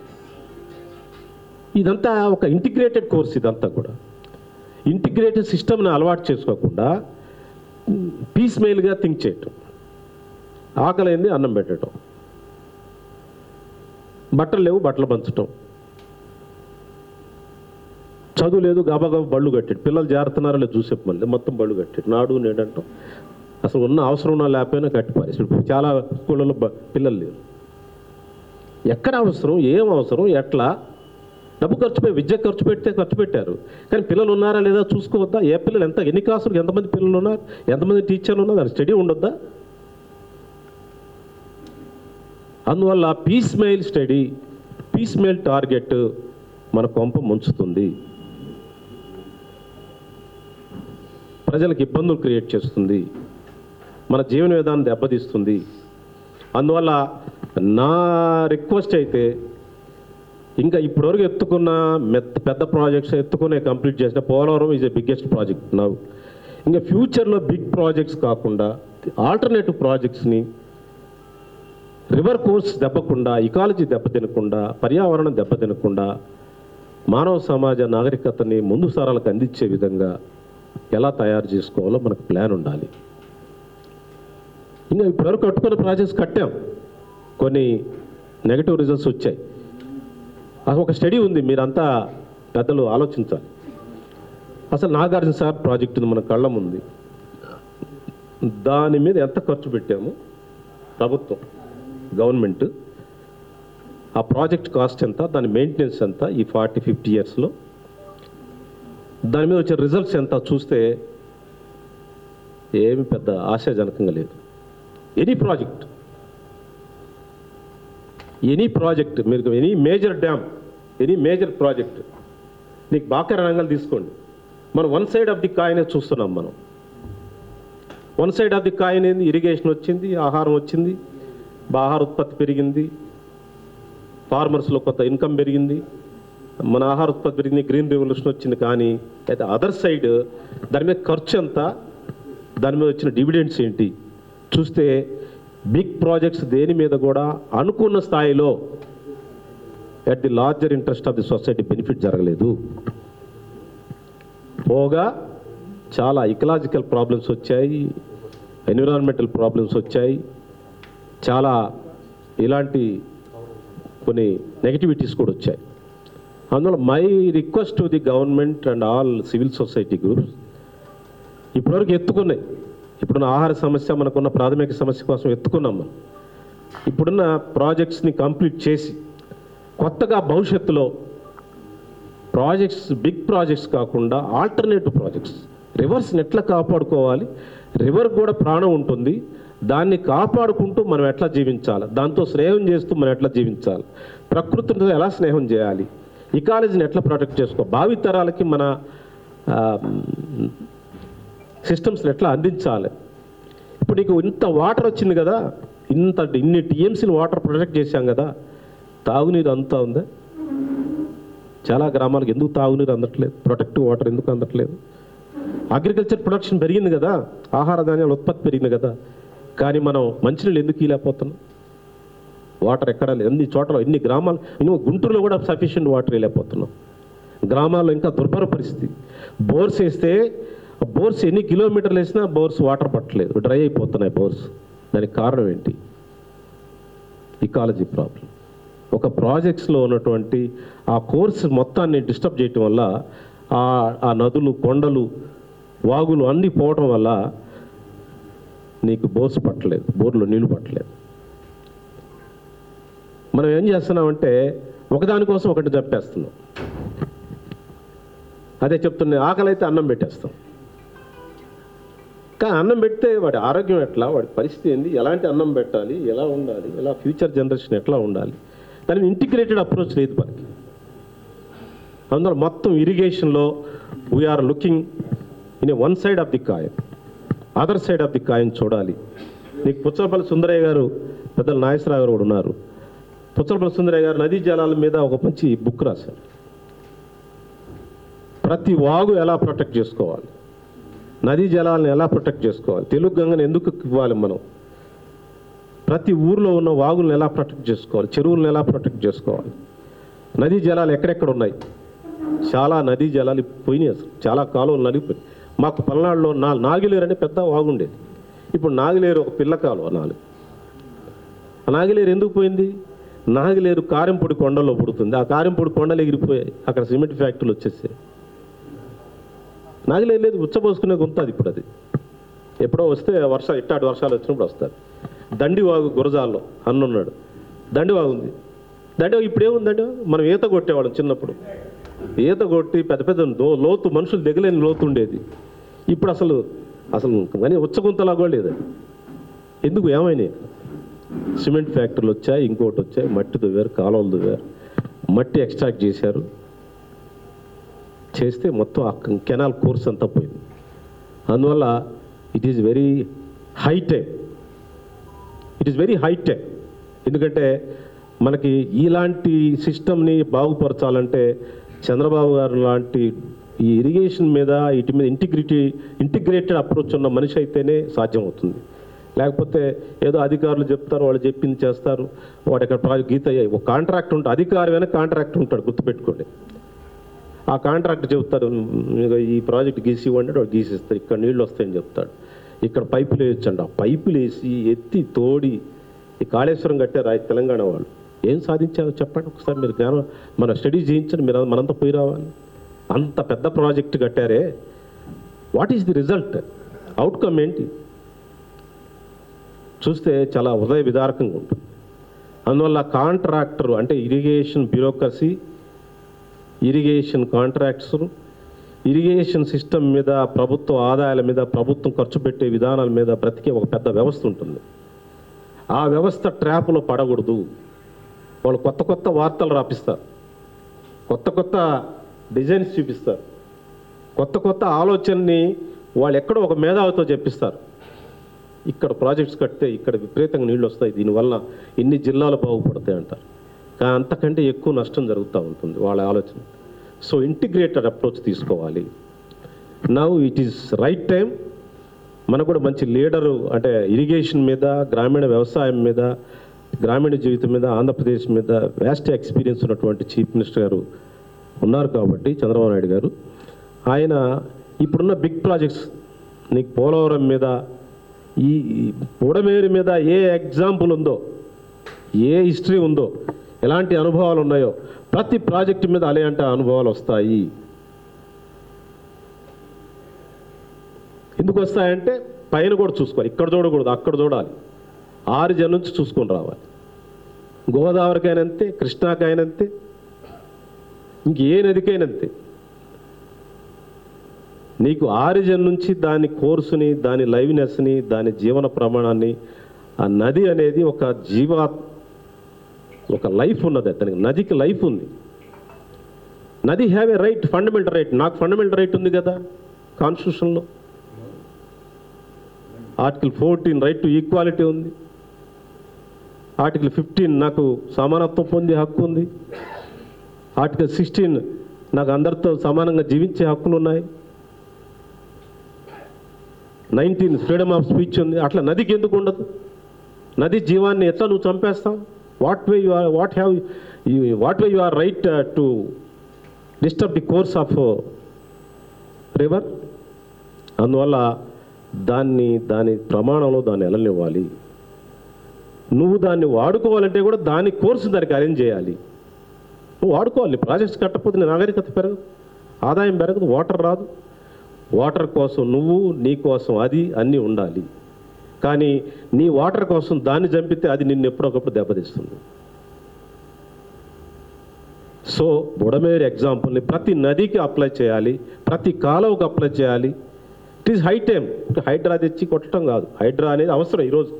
ఇదంతా ఒక ఇంటిగ్రేటెడ్ కోర్స్. ఇదంతా కూడా ఇంటిగ్రేటెడ్ సిస్టమ్ని అలవాటు చేసుకోకుండా పీస్ మెయిల్గా థింక్ చేయటం, ఆకలైంది అన్నం పెట్టడం, బట్టలు లేవు బట్టలు పంచటం, చదువు లేదు గబగబ బళ్ళు కట్టాడు, పిల్లలు జారుతున్నారో లేదు చూసే మళ్ళీ మొత్తం బళ్ళు కట్టాడు, నాడు నేడంటాం. అసలు ఉన్న అవసరం ఉన్నా లేకపోయినా కట్టిపారు. ఇప్పుడు చాలా స్కూళ్ళలో పిల్లలు లేరు. ఎక్కడ అవసరం, ఏం అవసరం, ఎట్లా డబ్బు విద్య ఖర్చు పెట్టారు, కానీ పిల్లలు ఉన్నారా లేదా చూసుకోవద్దా? ఏ పిల్లలు ఎన్ని క్లాసులకు ఎంతమంది పిల్లలు ఉన్నారు, ఎంతమంది టీచర్లు ఉన్నారు, దాని స్టడీ ఉండొద్దా? అందువల్ల piecemeal study, piecemeal target మన కొంప ముంచుతుంది, ప్రజలకు ఇబ్బందులు క్రియేట్ చేస్తుంది, మన జీవన విధానం దెబ్బతీస్తుంది. అందువల్ల నా రిక్వెస్ట్ అయితే ఇంకా ఇప్పటివరకు ఎత్తుకున్న పెద్ద ప్రాజెక్ట్స్ కంప్లీట్ చేసిన Polavaram is the biggest project నా. ఇంకా ఫ్యూచర్లో బిగ్ ప్రాజెక్ట్స్ కాకుండా ఆల్టర్నేటివ్ ప్రాజెక్ట్స్ని రివర్ కోర్స్ దెబ్బకుండా, ఇకాలజీ దెబ్బతినకుండా, పర్యావరణం దెబ్బతినకుండా మానవ సమాజ నాగరికతని ముందు తరాలకు అందించే విధంగా ఎలా తయారు చేసుకోవాలో మనకు ప్లాన్ ఉండాలి. ఇంకా ఇప్పటివరకు కట్టుకున్న ప్రాజెక్ట్స్ కట్టాం, కొన్ని నెగటివ్ రిజల్ట్స్ వచ్చాయి. అసలు ఒక స్టడీ ఉంది, మీరంతా పెద్దలు ఆలోచించాలి. అసలు నాగార్జున సార్ ప్రాజెక్ట్ ఉంది మన కళ్ళ ముందు, దాని మీద ఎంత ఖర్చు పెట్టాము ప్రభుత్వం, గవర్నమెంట్, ఆ ప్రాజెక్ట్ కాస్ట్ ఎంత, దాని మెయింటెనెన్స్ ఎంత ఈ 40-50 ఇయర్స్లో, దాని మీద వచ్చే రిజల్ట్స్ ఎంత చూస్తే ఏమి పెద్ద ఆశాజనకంగా లేదు. ఎనీ ప్రాజెక్ట్ మీరు any major dam, any major project, నీకు బాకర రంగాలు తీసుకోండి, మనం వన్ సైడ్ ఆఫ్ ది కాయినే చూస్తున్నాం. మనం one side of the coin ఏంది, ఇరిగేషన్ వచ్చింది, ఆహారం వచ్చింది, ఆహార ఉత్పత్తి పెరిగింది, ఫార్మర్స్లో కొత్త ఇన్కమ్ పెరిగింది, మన ఆహార ఉత్పత్తి పెరిగింది, గ్రీన్ రెవల్యూషన్ వచ్చింది. కానీ అయితే అదర్ సైడ్ దాని మీద ఖర్చు ఎంత, దాని మీద వచ్చిన డివిడెండ్స్ ఏంటి చూస్తే బిగ్ ప్రాజెక్ట్స్ దేని మీద కూడా అనుకున్న స్థాయిలో at the larger interest of the society benefit జరగలేదు. పోగా చాలా ఇకలాజికల్ ప్రాబ్లమ్స్ వచ్చాయి, ఎన్విరాన్మెంటల్ ప్రాబ్లమ్స్ వచ్చాయి, చాలా ఇలాంటి కొన్ని నెగటివిటీస్ కూడా వచ్చాయి. అందువల్ల my request to the government and all civil society groups, ఇప్పటివరకు ఎత్తుకున్నాయి, ఇప్పుడున్న ఆహార సమస్య మనకున్న ప్రాథమిక సమస్య కోసం ఎత్తుకున్నాం మనం. ఇప్పుడున్న ప్రాజెక్ట్స్ని కంప్లీట్ చేసి కొత్తగా భవిష్యత్తులో ప్రాజెక్ట్స్, బిగ్ ప్రాజెక్ట్స్ కాకుండా ఆల్టర్నేటివ్ ప్రాజెక్ట్స్, రివర్స్ని ఎట్లా కాపాడుకోవాలి, రివర్ కూడా ప్రాణం ఉంటుంది, దాన్ని కాపాడుకుంటూ మనం ఎట్లా జీవించాలి, దాంతో స్నేహం చేస్తూ మనం ఎట్లా జీవించాలి, ప్రకృతితో ఎలా స్నేహం చేయాలి, ఇకాలజీని ఎట్లా ప్రొటెక్ట్ చేసుకోవాలి, భావితరాలకి మన సిస్టమ్స్ని ఎట్లా అందించాలి. ఇప్పుడు నీకు ఇంత వాటర్ వచ్చింది కదా, ఇన్ని టీఎంసీలు వాటర్ ప్రొటెక్ట్ చేశాం కదా, తాగునీరు అంతా ఉందా? చాలా గ్రామాలకు ఎందుకు తాగునీరు అందట్లేదు, ప్రొటెక్టివ్ వాటర్ ఎందుకు అందట్లేదు? అగ్రికల్చర్ ప్రొడక్షన్ పెరిగింది కదా, ఆహార ధాన్యాల ఉత్పత్తి పెరిగింది కదా, కానీ మనం మంచినీళ్ళు ఎందుకు ఇవ్వలేకపోతున్నాం? వాటర్ ఎక్కడ లేదు, ఎన్ని చోట్ల, ఎన్ని గ్రామాలు, ఇನ್ನು గుంటూరులో కూడా సఫిషియెంట్ వాటర్ వెళ్ళలేకపోతున్నాం. గ్రామాల్లో ఇంకా దుర్భర పరిస్థితి. బోర్స్ వేస్తే బోర్స్ ఎన్ని కిలోమీటర్లు వేసినా బోర్స్ వాటర్ పట్టలేదు, డ్రై అయిపోతున్నాయి బోర్స్. దానికి కారణం ఏంటి? Ecology problem. ఒక ప్రాజెక్ట్స్లో ఉన్నటువంటి ఆ కోర్స్ మొత్తాన్ని డిస్టర్బ్ చేయటం వల్ల ఆ నదులు, కొండలు, వాగులు అన్నీ పోవటం వల్ల నీకు బోర్స్ పట్టలేదు, బోర్లో నీళ్లు పట్టలేదు. మనం ఏం చేస్తున్నామంటే ఒకదానికోసం ఒకటి చంపేస్తున్నాం. అదే చెప్తున్నా, ఆకలి అయితే అన్నం పెట్టేస్తాం. కానీ అన్నం పెడితే వాడి ఆరోగ్యం ఎట్లా, వాడి పరిస్థితి ఏంది, ఎలాంటి అన్నం పెట్టాలి, ఎలా ఉండాలి, ఎలా ఫ్యూచర్ జనరేషన్ ఎట్లా ఉండాలి, దాని ఇంటిగ్రేటెడ్ అప్రోచ్ లేదు మనకి. అందువల్ల మొత్తం ఇరిగేషన్లో we are looking in one side of the coin, other side of the coin చూడాలి. నీకు పుచ్చలపల్లి సుందరయ్య గారు, పెద్దల నాగేశ్వరరావు గారు కూడా ఉన్నారు. పుచ్చలపల్లి సుందరయ్య గారు నదీ జలాల మీద ఒక మంచి బుక్ రాశారు. ప్రతి వాగు ఎలా ప్రొటెక్ట్ చేసుకోవాలి, నదీ జలాలను ఎలా ప్రొటెక్ట్ చేసుకోవాలి, తెలుగు గంగను ఎందుకు ఇవ్వాలి మనం, ప్రతి ఊర్లో ఉన్న వాగులను ఎలా ప్రొటెక్ట్ చేసుకోవాలి, చెరువులను ఎలా ప్రొటెక్ట్ చేసుకోవాలి, నదీ జలాలు ఎక్కడెక్కడ ఉన్నాయి. చాలా నదీ జలాలు పోయినాయి, అసలు చాలా కాలువలు నలిగిపోయి. మాకు పల్నాడులో నాగిలేరు అనే పెద్ద వాగుండేది, ఇప్పుడు నాగిలేరు ఒక పిల్ల కాలువ. ఆ నాగిలేరు ఎందుకు పోయింది? నాగిలేరు కారింపొడి కొండల్లో పుడుతుంది, ఆ కారింపొడి కొండలు ఎగిరిపోయాయి, అక్కడ సిమెంట్ ఫ్యాక్టరీలు వచ్చేసాయి. నాగిలేరు లేదు, ఉచ్చపోసుకునే గుంతది ఇప్పుడు. అది ఎప్పుడో వస్తే ఇట్టాటి వర్షాలు వచ్చినప్పుడు వస్తారు. దండివాగు గురజాల్లో అన్నున్నాడు, దండివాగు ఉంది. దండివాగు ఇప్పుడు ఏముందండి, మనం ఈత కొట్టేవాళ్ళం చిన్నప్పుడు, ఈత కొట్టి పెద్ద పెద్ద లోతు, మనుషులు దిగలేని లోతు ఉండేది. ఇప్పుడు అసలు కానీ ఉచ్చగుంతలా కూడా లేదు. ఎందుకు, ఏమైనాయి? సిమెంట్ ఫ్యాక్టరీలు వచ్చాయి, ఇంకోటి వచ్చాయి, మట్టి దువ్వారు, కాలువలు దువ్వారు, మట్టి ఎక్స్ట్రాక్ట్ చేశారు. చేస్తే మొత్తం ఆ కెనాల్ కోర్స్ అంతా పోయింది. అందువల్ల it is very high time, ఎందుకంటే మనకి ఇలాంటి సిస్టమ్ని బాగుపరచాలంటే చంద్రబాబు గారు లాంటి ఈ ఇరిగేషన్ మీద, వీటి మీద ఇంటిగ్రేటెడ్ అప్రోచ్ ఉన్న మనిషి అయితేనే సాధ్యమవుతుంది. లేకపోతే ఏదో అధికారులు చెప్తారు, వాళ్ళు చెప్పింది చేస్తారు, వాడు ఎక్కడ ప్రాజెక్ట్ ఒక కాంట్రాక్ట్ ఉంటుంది, అధికారి వెనక కాంట్రాక్ట్ ఉంటాడు, గుర్తుపెట్టుకోండి. ఆ కాంట్రాక్ట్ చెప్తారు, ఈ ప్రాజెక్ట్ గీసి ఇవ్వండి, వాడు గీసిస్తారు, ఇక్కడ నీళ్ళు వస్తాయని చెప్తాడు. ఇక్కడ పైపులు వేయొచ్చండి. ఆ పైపులు వేసి ఎత్తి తోడి ఈ కాళేశ్వరం కట్టారు తెలంగాణ వాళ్ళు. ఏం సాధించారో చెప్పండి ఒకసారి. మీరు జ్ఞానం మన స్టడీ చేయించండి, మీరు మనంతా పోయి రావాలి. అంత పెద్ద ప్రాజెక్ట్ కట్టారే, what is the result, outcome ఏంటి చూస్తే చాలా హృదయ విదారకంగా ఉంటుంది. అందువల్ల కాంట్రాక్టర్ అంటే irrigation bureaucracy, irrigation contracts, irrigation system మీద, ప్రభుత్వ ఆదాయాల మీద, ప్రభుత్వం ఖర్చు పెట్టే విధానాల మీద బ్రతికే ఒక పెద్ద వ్యవస్థ ఉంటుంది. ఆ వ్యవస్థ ట్రాప్లో పడకూడదు. వాళ్ళు కొత్త కొత్త వార్తలు రాపిస్తారు, కొత్త కొత్త డిజైన్స్ చూపిస్తారు, కొత్త కొత్త ఆలోచనని వాళ్ళు ఎక్కడో ఒక మేధావితో చెప్పిస్తారు. ఇక్కడ ప్రాజెక్ట్స్ కడితే ఇక్కడ విపరీతంగా నీళ్ళు వస్తాయి, దీనివల్ల ఇన్ని జిల్లాలు బాగుపడతాయి అంటారు. కానీ అంతకంటే ఎక్కువ నష్టం జరుగుతూ ఉంటుంది వాళ్ళ ఆలోచన. సో ఇంటిగ్రేటెడ్ అప్రోచ్ తీసుకోవాలి. Now it is right time. మనకు కూడా మంచి లీడరు అంటే ఇరిగేషన్ మీద, గ్రామీణ వ్యవసాయం మీద, గ్రామీణ జీవితం మీద, ఆంధ్రప్రదేశ్ మీద వ్యాస్ట్ ఎక్స్పీరియన్స్ ఉన్నటువంటి చీఫ్ మినిస్టర్ గారు ఉన్నారు కాబట్టి, చంద్రబాబు నాయుడు గారు, ఆయన ఇప్పుడున్న బిగ్ ప్రాజెక్ట్స్, నీకు పోలవరం మీద, ఈ బుడమేరు మీద ఏ ఎగ్జాంపుల్ ఉందో, ఏ హిస్టరీ ఉందో, ఎలాంటి అనుభవాలు ఉన్నాయో, ప్రతి ప్రాజెక్టు మీద అలాంటి అనుభవాలు వస్తాయి. ఎందుకు వస్తాయంటే పైన కూడా చూసుకోవాలి, ఇక్కడ చూడకూడదు, అక్కడ చూడాలి, ఆరిజిన్ నుంచి చూసుకొని రావాలి. గోదావరికైనంతే, కృష్ణాకైనంతే, ఇంకే నదికైనంతే. నీకు ఆరిజిన్ నుంచి దాని కోర్సుని, దాని లైవ్నెస్ని, దాని జీవన ప్రమాణాన్ని, ఆ నది అనేది ఒక లైఫ్ ఉన్నది. దానికి నదికి లైఫ్ ఉంది. నది have a right, fundamental right. నాకు ఫండమెంటల్ రైట్ ఉంది కదా కాన్స్టిట్యూషన్లో. ఆర్టికల్ 14 రైట్ టు ఈక్వాలిటీ ఉంది. ఆర్టికల్ 15 నాకు సమానత్వం పొందే హక్కు ఉంది. ఆర్టికల్ 16 నాకు అందరితో సమానంగా జీవించే హక్కులు ఉన్నాయి. 19 ఫ్రీడమ్ ఆఫ్ స్పీచ్ ఉంది. అట్లా నదికి ఎందుకు ఉండదు? నది జీవాన్ని ఎట్లా నువ్వు చంపేస్తావు? What way you are right to disturb the course of river. అందువల్ల దాని ప్రమాణంలో దాన్ని వెళ్ళనివ్వాలి. నువ్వు దాన్ని వాడుకోవాలంటే కూడా దాని కోర్సు దానికి అరేంజ్ చేయాలి. నువ్వు వాడుకోవాలి. ప్రాజెక్ట్స్ కట్టకపోతే నాగరికత పెరగదు, ఆదాయం పెరగదు, వాటర్ రాదు. వాటర్ కోసం నువ్వు, నీ కోసం అది, అన్నీ ఉండాలి. కానీ నీ వాటర్ కోసం దాన్ని చంపితే అది నిన్ను ఎప్పుడొకప్పుడు దెబ్బతీస్తుంది. సో బుడమేరు ఎగ్జాంపుల్ని ప్రతి నదికి అప్లై చేయాలి, ప్రతి కాలువకు అప్లై చేయాలి. It is high time. Hydraa తెచ్చి కొట్టడం కాదు, హైడ్రా అనేది అవసరం ఈరోజు.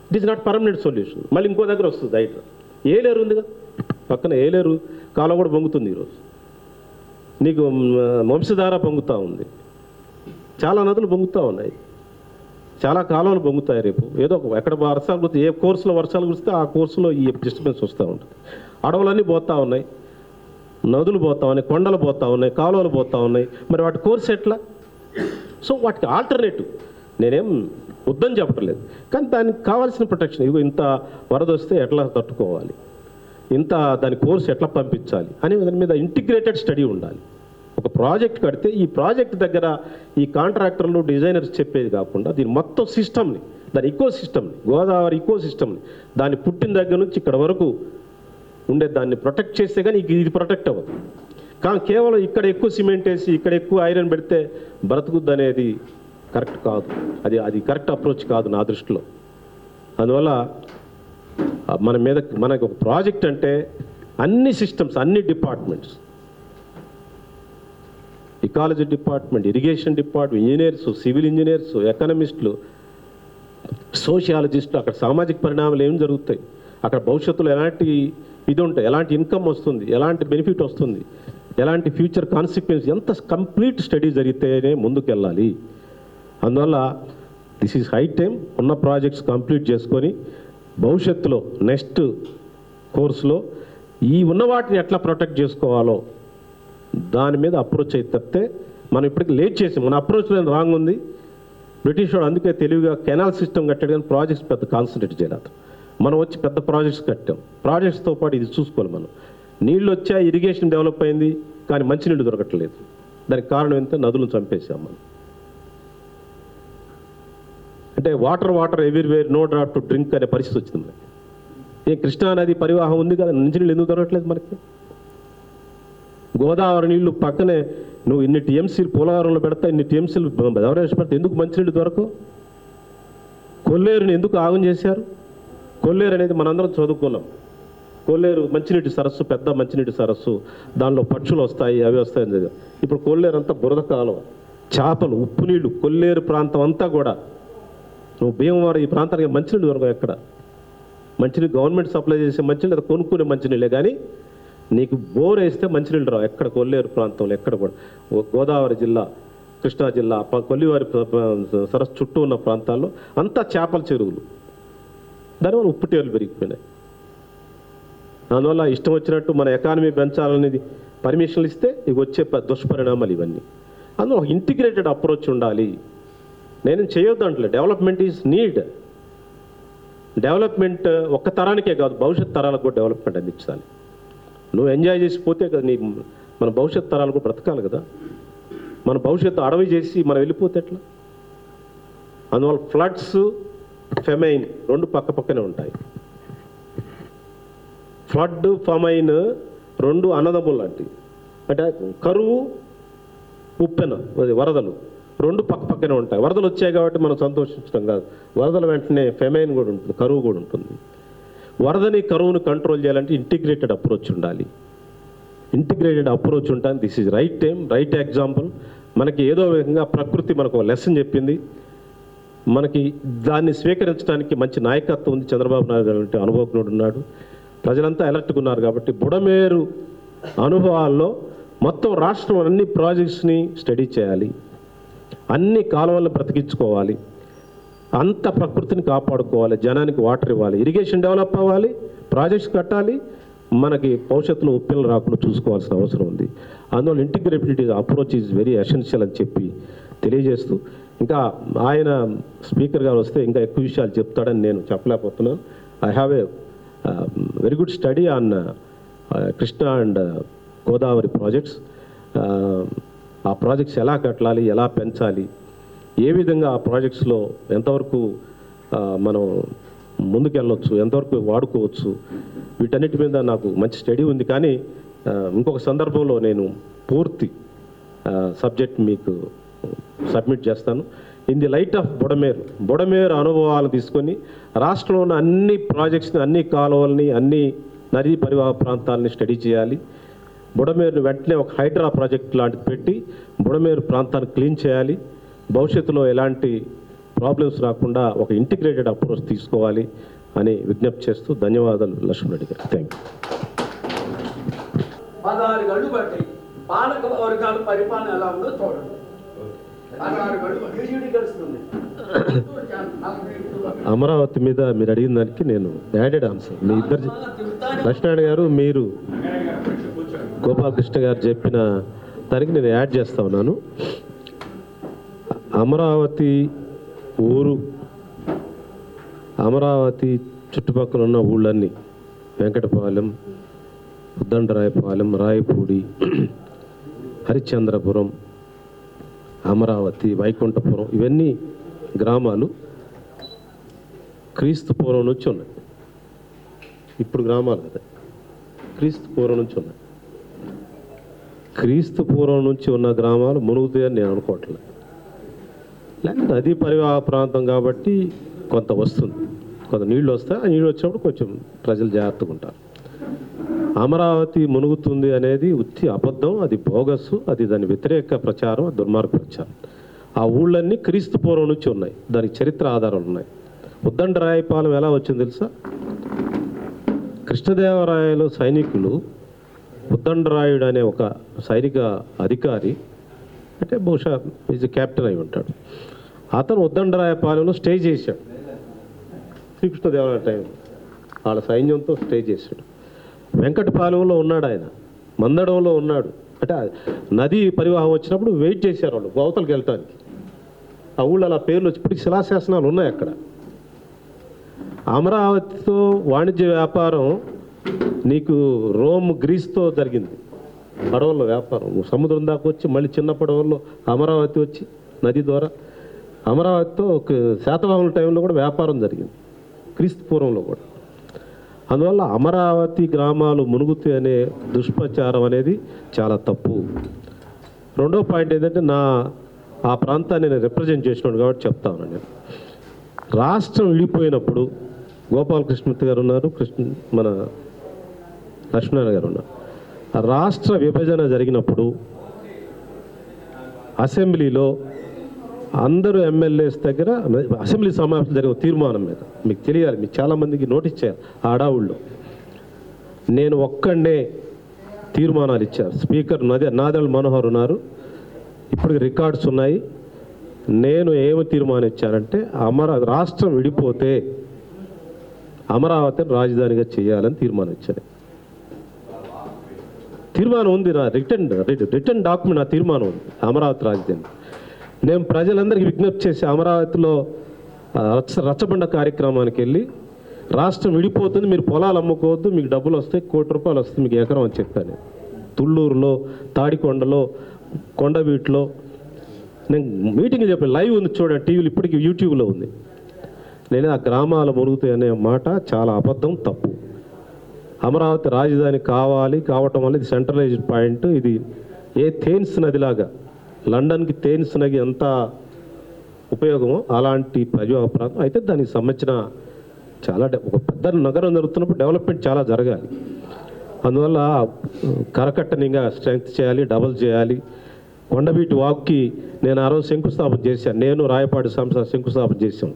It is not permanent solution. మళ్ళీ ఇంకో దగ్గర వస్తుంది హైడ్రా. ఏలేరు ఉందిగా పక్కన, ఏలేరు కాలువ కూడా పొంగుతుంది ఈరోజు. నీకు వంశధార పొంగుతూ ఉంది, చాలా నదులు పొంగుతూ ఉన్నాయి, చాలా కాలువలు పొంగుతాయి. రేపు ఏదో ఎక్కడ వర్షాలు కురిస్తే, ఏ కోర్సులో వర్షాలు కురిస్తే ఆ కోర్సులో ఈ డిస్టర్బెన్స్ వస్తూ ఉంటుంది. అడవులన్నీ పోతూ ఉన్నాయి, నదులు పోతూ ఉన్నాయి, కొండలు పోతూ ఉన్నాయి, కాలువలు పోతూ ఉన్నాయి. మరి వాటి కోర్సు ఎట్లా? సో వాటికి ఆల్టర్నేటివ్ నేనేం వద్దని చెప్పట్లేదు, కానీ దానికి కావాల్సిన ప్రొటెక్షన్. ఇదిగో ఇంత వరద వస్తే ఎట్లా తట్టుకోవాలి, ఇంత దాని కోర్సు ఎట్లా పంపించాలి అనే దాని మీద ఇంటిగ్రేటెడ్ స్టడీ ఉండాలి. ఒక ప్రాజెక్ట్ కడితే ఈ ప్రాజెక్ట్ దగ్గర ఈ కాంట్రాక్టర్లు, డిజైనర్స్ చెప్పేది కాకుండా దీని మొత్తం సిస్టమ్ని, దాని ఈకో సిస్టమ్ని, గోదావరి ఈకో సిస్టమ్ని, దాన్ని పుట్టిన దగ్గర నుంచి ఇక్కడ వరకు ఉండే దాన్ని ప్రొటెక్ట్ చేస్తే కానీ ఇది ప్రొటెక్ట్ అవ్వదు. కానీ కేవలం ఇక్కడ ఎక్కువ సిమెంట్ వేసి ఇక్కడ ఎక్కువ ఐరన్ పెడితే బ్రతుకుద్ది అనేది కరెక్ట్ కాదు. అది కరెక్ట్ అప్రోచ్ కాదు నా దృష్టిలో. అందువల్ల మనకు ఒక ప్రాజెక్ట్ అంటే అన్ని సిస్టమ్స్, అన్ని departments, ecology department, irrigation department, engineers, civil engineers, ఎకనమిస్టులు, సోషియాలజిస్టులు, అక్కడ సామాజిక పరిణామాలు ఏం జరుగుతాయి, అక్కడ భవిష్యత్తులో ఎలాంటి ఇది ఉంటాయి, ఎలాంటి ఇన్కమ్ వస్తుంది, ఎలాంటి బెనిఫిట్ వస్తుంది, ఎలాంటి ఫ్యూచర్ కాన్సిక్వెన్స్, ఎంత కంప్లీట్ స్టడీ జరిగితేనే ముందుకెళ్ళాలి. అందువల్ల దిస్ ఈజ్ హై టైం. ఉన్న ప్రాజెక్ట్స్ కంప్లీట్ చేసుకొని భవిష్యత్తులో నెక్స్ట్ కోర్సులో ఈ ఉన్న వాటిని ఎట్లా ప్రొటెక్ట్ చేసుకోవాలో దాని మీద అప్రోచ్ అయితే తప్పితే మనం ఇప్పటికి లేట్ చేసాం. మన అప్రోచ్లో రాంగ్ ఉంది. బ్రిటిష్ వాడు అందుకే తెలివిగా కెనాల్ సిస్టమ్ కట్టాడు, కానీ ప్రాజెక్ట్స్ పెద్ద కాన్సన్ట్రేట్ చేయలేదు. మనం వచ్చి పెద్ద ప్రాజెక్ట్స్ కట్టాం. ప్రాజెక్ట్స్తో పాటు ఇది చూసుకోవాలి మనం. నీళ్ళు వచ్చా, ఇరిగేషన్ డెవలప్ అయింది, కానీ మంచినీళ్ళు దొరకట్లేదు. దానికి కారణం ఏంటంటే నదులను చంపేసాం మనం. అంటే water everywhere no drop to drink అనే పరిస్థితి వచ్చింది. ఏ కృష్ణా నది పరివాహం ఉంది కదా, మంచినీళ్ళు ఎందుకు దొరకట్లేదు మనకి? గోదావరి నీళ్లు పక్కనే నువ్వు ఇన్ని టీఎంసీలు పోలవరంలో పెడతా, ఇన్ని టీఎంసీలు ఎవరైనా పెడతా, ఎందుకు మంచినీళ్ళు దొరకవు? కొల్లేరుని ఎందుకు ఆగం చేశారు? కొల్లేరు అనేది మనందరం చదువుకున్నాం. కొల్లేరు మంచినీటి సరస్సు, పెద్ద మంచినీటి సరస్సు, దానిలో పక్షులు వస్తాయి, అవి వస్తాయి. ఇప్పుడు కొల్లేరు అంతా బురద కాలువ, చేపలు, ఉప్పు నీళ్లు, కొల్లేరు ప్రాంతం అంతా కూడా. నువ్వు భీమవరం ఈ ప్రాంతానికి మంచినీళ్ళు దొరకవు ఎక్కడ. మంచినీళ్ళు గవర్నమెంట్ సప్లై చేసే మంచినీళ్ళు, అది కొనుక్కునే మంచినీళ్ళే, కానీ నీకు బోర్ వేస్తే మంచినీళ్ళు రావు ఎక్కడ. కొల్లేరు ప్రాంతంలో ఎక్కడ కూడా, గోదావరి జిల్లా, కృష్ణా జిల్లా, కొల్లివారి సరస్సు చుట్టూ ఉన్న ప్రాంతాల్లో అంతా చేపల చెరువులు, దానివల్ల ఉప్పు టేర్లు పెరిగిపోయినాయి. అందువల్ల ఇష్టం వచ్చినట్టు మన ఎకానమీ పెంచాలనేది పర్మిషన్లు ఇస్తే ఇవి వచ్చే దుష్పరిణామాలు ఇవన్నీ. అందులో ఒక ఇంటిగ్రేటెడ్ అప్రోచ్ ఉండాలి. నేను చేయొద్దు అంటలే, డెవలప్మెంట్ ఈజ్ నీడ్. డెవలప్మెంట్ ఒక్క తరానికే కాదు, భవిష్యత్ తరాలకు కూడా డెవలప్మెంట్ అందించాలి. నువ్వు ఎంజాయ్ చేసిపోతే కదా మన భవిష్యత్ తరాలు కూడా బ్రతకాలి కదా. మన భవిష్యత్తు అడవి చేసి మనం వెళ్ళిపోతే ఎట్లా? అందువల్ల ఫ్లడ్స్, ఫెమైన్ రెండు పక్కనే ఉంటాయి. ఫ్లడ్, ఫెమైన్ రెండు అన్నదమ్ములు లాంటివి. అంటే కరువు, ఉప్పెన, వరదలు రెండు పక్కనే ఉంటాయి. వరదలు వచ్చాయి కాబట్టి మనం సంతోషించడం కాదు, వరదల వెంటనే ఫెమైన్ కూడా ఉంటుంది, కరువు కూడా ఉంటుంది. వరదని, కరువును కంట్రోల్ చేయాలంటే ఇంటిగ్రేటెడ్ అప్రోచ్ ఉండాలి. ఇంటిగ్రేటెడ్ అప్రోచ్ ఉంటాను. This is right time, right example. మనకి ఏదో విధంగా ప్రకృతి మనకు ఒక లెసన్ చెప్పింది. మనకి దాన్ని స్వీకరించడానికి మంచి నాయకత్వం ఉంది. చంద్రబాబు నాయుడు గారు అనుభవజ్ఞుడు ఉన్నాడు. ప్రజలంతా అలర్ట్గా ఉన్నారు కాబట్టి బుడమేరు అనుభవాల్లో మొత్తం రాష్ట్రం అన్ని ప్రాజెక్ట్స్ని స్టడీ చేయాలి, అన్ని కాలువలను బ్రతికించుకోవాలి, అంత ప్రకృతిని కాపాడుకోవాలి, జనానికి వాటర్ ఇవ్వాలి, ఇరిగేషన్ డెవలప్ అవ్వాలి, ప్రాజెక్ట్స్ కట్టాలి, మనకి భవిష్యత్తులో ఉప్పెలు రాకుండా చూసుకోవాల్సిన అవసరం ఉంది. అందువల్ల integrated approach is very essential అని చెప్పి తెలియజేస్తూ, ఇంకా ఆయన స్పీకర్ గారు వస్తే ఇంకా ఎక్కువ విషయాలు చెప్తాడని నేను చెప్పలేకపోతున్నాను. I have a very good study on Krishna and Godavari projects. ఆ ప్రాజెక్ట్స్ ఎలా కట్టాలి, ఎలా పెంచాలి, ఏ విధంగా ఆ ప్రాజెక్ట్స్లో ఎంతవరకు మనం ముందుకెళ్ళవచ్చు, ఎంతవరకు వాడుకోవచ్చు, వీటన్నిటి మీద నాకు మంచి స్టడీ ఉంది. కానీ ఇంకొక సందర్భంలో నేను పూర్తి సబ్జెక్ట్ మీకు సబ్మిట్ చేస్తాను. In the light of Budameru అనుభవాలను తీసుకొని రాష్ట్రంలో ఉన్న అన్ని ప్రాజెక్ట్స్ని, అన్ని కాలువల్ని, అన్ని నదీ పరివాహ ప్రాంతాలని స్టడీ చేయాలి. బుడమేరుని వెంటనే ఒక హైడ్రా ప్రాజెక్ట్ లాంటిది పెట్టి బుడమేరు ప్రాంతాన్ని క్లీన్ చేయాలి. భవిష్యత్తులో ఎలాంటి ప్రాబ్లమ్స్ రాకుండా ఒక ఇంటిగ్రేటెడ్ అప్రోచ్ తీసుకోవాలి అని విజ్ఞప్తి చేస్తూ ధన్యవాదాలు లక్ష్మణ్ రెడ్డి గారు. Thank you. 16 గళ్ళు బట్టి పాలక వర్గాల పరిపాలన ఎలా ఉందో చూడండి. 16 గళ్ళు టీడీపీ గెలుస్తుంది. అమరావతి మీద మీరు అడిగిన దానికి నేను యాడెడ్ ఆన్సర్. మీ ఇద్దరు లక్ష్మణ్ గారు, మీరు గోపాలకృష్ణ గారు చెప్పిన దానికి నేను యాడ్ చేస్తా ఉన్నాను. అమరావతి ఊరు, అమరావతి చుట్టుపక్కల ఉన్న ఊళ్ళన్నీ, వెంకటపాలెం, ఉద్దండరాయపాలెం, రాయపూడి, హరిశ్చంద్రపురం, అమరావతి, వైకుంఠపురం, ఇవన్నీ గ్రామాలు క్రీస్తు పూర్వం నుంచి ఉన్నాయి. ఇప్పుడు గ్రామాలు కదా, క్రీస్తు పూర్వం నుంచి ఉన్నాయి. క్రీస్తు పూర్వం నుంచి ఉన్న గ్రామాలు మునుగుతాయని నేను అనుకోవట్లేదు. లేకపోతే నదీ పరివాహ ప్రాంతం కాబట్టి కొంత వస్తుంది, కొంత నీళ్ళు వస్తాయి. ఆ నీళ్ళు వచ్చినప్పుడు కొంచెం ప్రజలు జాగ్రత్తగా ఉంటారు. అమరావతి మునుగుతుంది అనేది ఉత్తి అబద్ధం, అది బోగస్సు, అది దాని వ్యతిరేక ప్రచారం, దుర్మార్గ ప్రచారం. ఆ ఊళ్ళన్నీ క్రీస్తు పూర్వం నుంచి ఉన్నాయి, దానికి చరిత్ర ఆధారాలు ఉన్నాయి. ఉద్దండరాయపాలెం ఎలా వచ్చింది తెలుసా? కృష్ణదేవరాయలు సైనికులు, ఉద్దండరాయుడు అనే ఒక సైనిక అధికారి, అంటే బహుశా ఈజ్ క్యాప్టెన్ అయి ఉంటాడు, అతను ఉద్దండరాయపాలెంలో స్టే చేశాడు. శ్రీకృష్ణదేవరాయ టైం వాళ్ళ సైన్యంతో స్టే చేశాడు. వెంకటపాలెంలో ఉన్నాడు ఆయన, మందడంలో ఉన్నాడు. అంటే నదీ పరివాహం వచ్చినప్పుడు వెయిట్ చేశారు వాళ్ళు అవతలకి వెళ్ళటానికి. ఆ ఊళ్ళో అలా పేర్లు వచ్చి ఇప్పటికి శిలాశాసనాలు ఉన్నాయి అక్కడ. అమరావతితో వాణిజ్య వ్యాపారం నీకు రోమ్, గ్రీస్తో జరిగింది. పడవల్లో వ్యాపారం సముద్రం దాకా వచ్చి మళ్ళీ చిన్న పడవల్లో అమరావతి వచ్చి నది ద్వారా అమరావతితో ఒక శాతవాహనుల టైంలో కూడా వ్యాపారం జరిగింది, క్రీస్తు పూర్వంలో కూడా. అందువల్ల అమరావతి గ్రామాలు మునుగుతాయి అనే దుష్ప్రచారం అనేది చాలా తప్పు. రెండో పాయింట్ ఏంటంటే ఆ ప్రాంతాన్ని నేను రిప్రజెంట్ చేసినాడు కాబట్టి చెప్తా ఉన్నాను. నేను రాష్ట్రం విడిపోయినప్పుడు గోపాలకృష్ణమూర్తి గారు ఉన్నారు, మన లక్ష్మీనారాయణ గారు ఉన్నారు. రాష్ట్ర విభజన జరిగినప్పుడు అసెంబ్లీలో అందరూ ఎమ్మెల్యేస్ దగ్గర అసెంబ్లీ సమావేశం జరిగిన తీర్మానం మీద మీకు తెలియాలి, మీకు చాలామందికి నోటీస్ చేయాలి. ఆ అడావుల్లో నేను ఒక్కడే తీర్మానాలు ఇచ్చారు. స్పీకర్ నాదెళ్ల మనోహర్ ఉన్నారు, ఇప్పుడు రికార్డ్స్ ఉన్నాయి. నేను ఏమి తీర్మానం ఇచ్చానంటే రాష్ట్రం విడిపోతే అమరావతిని రాజధానిగా చేయాలని తీర్మానం ఇచ్చాను. తీర్మానం ఉంది, నా రిటర్న్ డాక్యుమెంట్, నా తీర్మానం ఉంది అమరావతి రాజధాని. నేను ప్రజలందరికీ విజ్ఞప్తి చేసి అమరావతిలో రచ్చబండ కార్యక్రమానికి వెళ్ళి రాష్ట్రం విడిపోతుంది, మీరు పొలాలు అమ్ముకోవద్దు, మీకు డబ్బులు వస్తాయి, ₹1,00,00,000 వస్తుంది మీకు ఎకరం అని చెప్పాను. తుళ్ళూరులో, తాడికొండలో, కొండవీటిలో నేను మీటింగ్ చెప్పాను. లైవ్ ఉంది చూడండి, టీవీలో ఇప్పటికీ యూట్యూబ్లో ఉంది. నేను ఆ గ్రామాల మురుగుతాయి అనే మాట చాలా అబద్ధం, తప్పు. అమరావతి రాజధాని కావటం వల్ల ఇది సెంట్రలైజ్డ్ పాయింట్. ఇది థేమ్స్ నదిలాగా, లండన్కి థేమ్స్ నది ఎంత ఉపయోగమో అలాంటి ప్రాంతం అయితే దానికి సంబంధించిన చాలా ఒక పెద్ద నగరం జరుగుతున్నప్పుడు డెవలప్మెంట్ చాలా జరగాలి. అందువల్ల కరకట్టనిగా స్ట్రెంగ్త్ చేయాలి, డబల్ చేయాలి. కొండవీటి వాక్కి నేను ఆ రోజు శంకుస్థాపన చేశాను. నేను రాయపాటి సంస్థ శంకుస్థాపన చేశాం.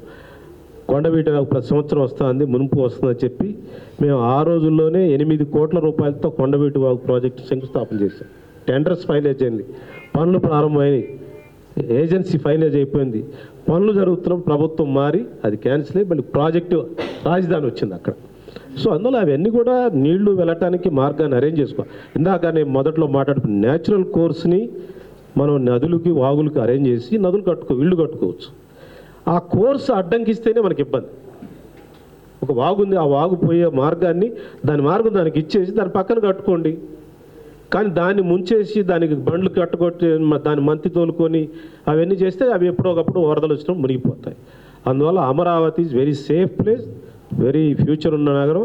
కొండవీటి వాగు ప్రతి సంవత్సరం వస్తుంది, మునుపు వస్తుందని చెప్పి మేము ఆ రోజుల్లోనే ₹8 కోట్లతో కొండవీటి వాగు ప్రాజెక్టు శంకుస్థాపన చేశాం. టెండర్స్ ఫైనలైజ్ అయింది, పనులు ప్రారంభమైనవి, ఏజెన్సీ ఫైనలైజ్ అయిపోయింది. పనులు జరుగుతున్నప్పుడు ప్రభుత్వం మారి అది క్యాన్సిల్ అయ్యి మళ్ళీ ప్రాజెక్టు రాజధాని వచ్చింది అక్కడ. సో అందులో అవన్నీ కూడా నీళ్లు వెళ్ళటానికి మార్గాన్ని అరేంజ్ చేసుకోవాలి. ఇందాక నేను మొదట్లో మాట్లాడుకున్న న్యాచురల్ కోర్స్ని మనం నదులకి వాగులకి అరేంజ్ చేసి నదులు ఇళ్ళు కట్టుకోవచ్చు. ఆ కోర్సు అడ్డంకిస్తేనే మనకి ఇబ్బంది. ఒక వాగు ఉంది, ఆ వాగు పోయే మార్గాన్ని దాని మార్గం దానికి ఇచ్చేసి దాని పక్కన కట్టుకోండి. కానీ దాన్ని ముంచేసి దానికి బండ్లు కట్టుకొట్టి దాన్ని మంతి తోలుకొని అవన్నీ చేస్తే అవి ఎప్పుడోకప్పుడు వరదలు వచ్చినప్పుడు మునిగిపోతాయి. అందువల్ల Amaravati is very safe place, very future ఉన్న నగరం.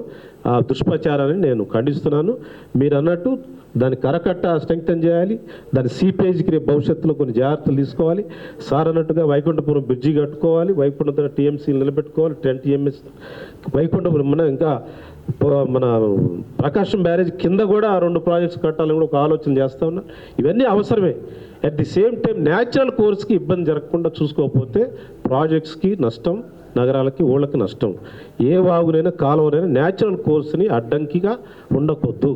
ఆ దుష్ప్రచారాన్ని నేను ఖండిస్తున్నాను. మీరు అన్నట్టు దాన్ని కరకట్ట స్ట్రెంగ్తన్ చేయాలి, దాని సీపేజ్కి రేపు భవిష్యత్తులో కొన్ని జాగ్రత్తలు తీసుకోవాలి. సార్ అన్నట్టుగా వైకుంఠపురం బ్రిడ్జి కట్టుకోవాలి, వైకుంఠపురం టీఎంసీలు నిలబెట్టుకోవాలి, 10 TMS వైకుంఠపురం. మన ప్రకాశం బ్యారేజ్ కింద కూడా 2 ప్రాజెక్ట్స్ కట్టాలని కూడా ఒక ఆలోచన చేస్తూ ఉన్నా. ఇవన్నీ అవసరమే. At the same time natural కోర్స్కి ఇబ్బంది జరగకుండా చూసుకోకపోతే ప్రాజెక్ట్స్కి నష్టం, నగరాలకి ఊళ్ళకి నష్టం. ఏ వాగునైనా కాలువనైనా న్యాచురల్ కోర్స్ని అడ్డంకిగా ఉండకూడదు.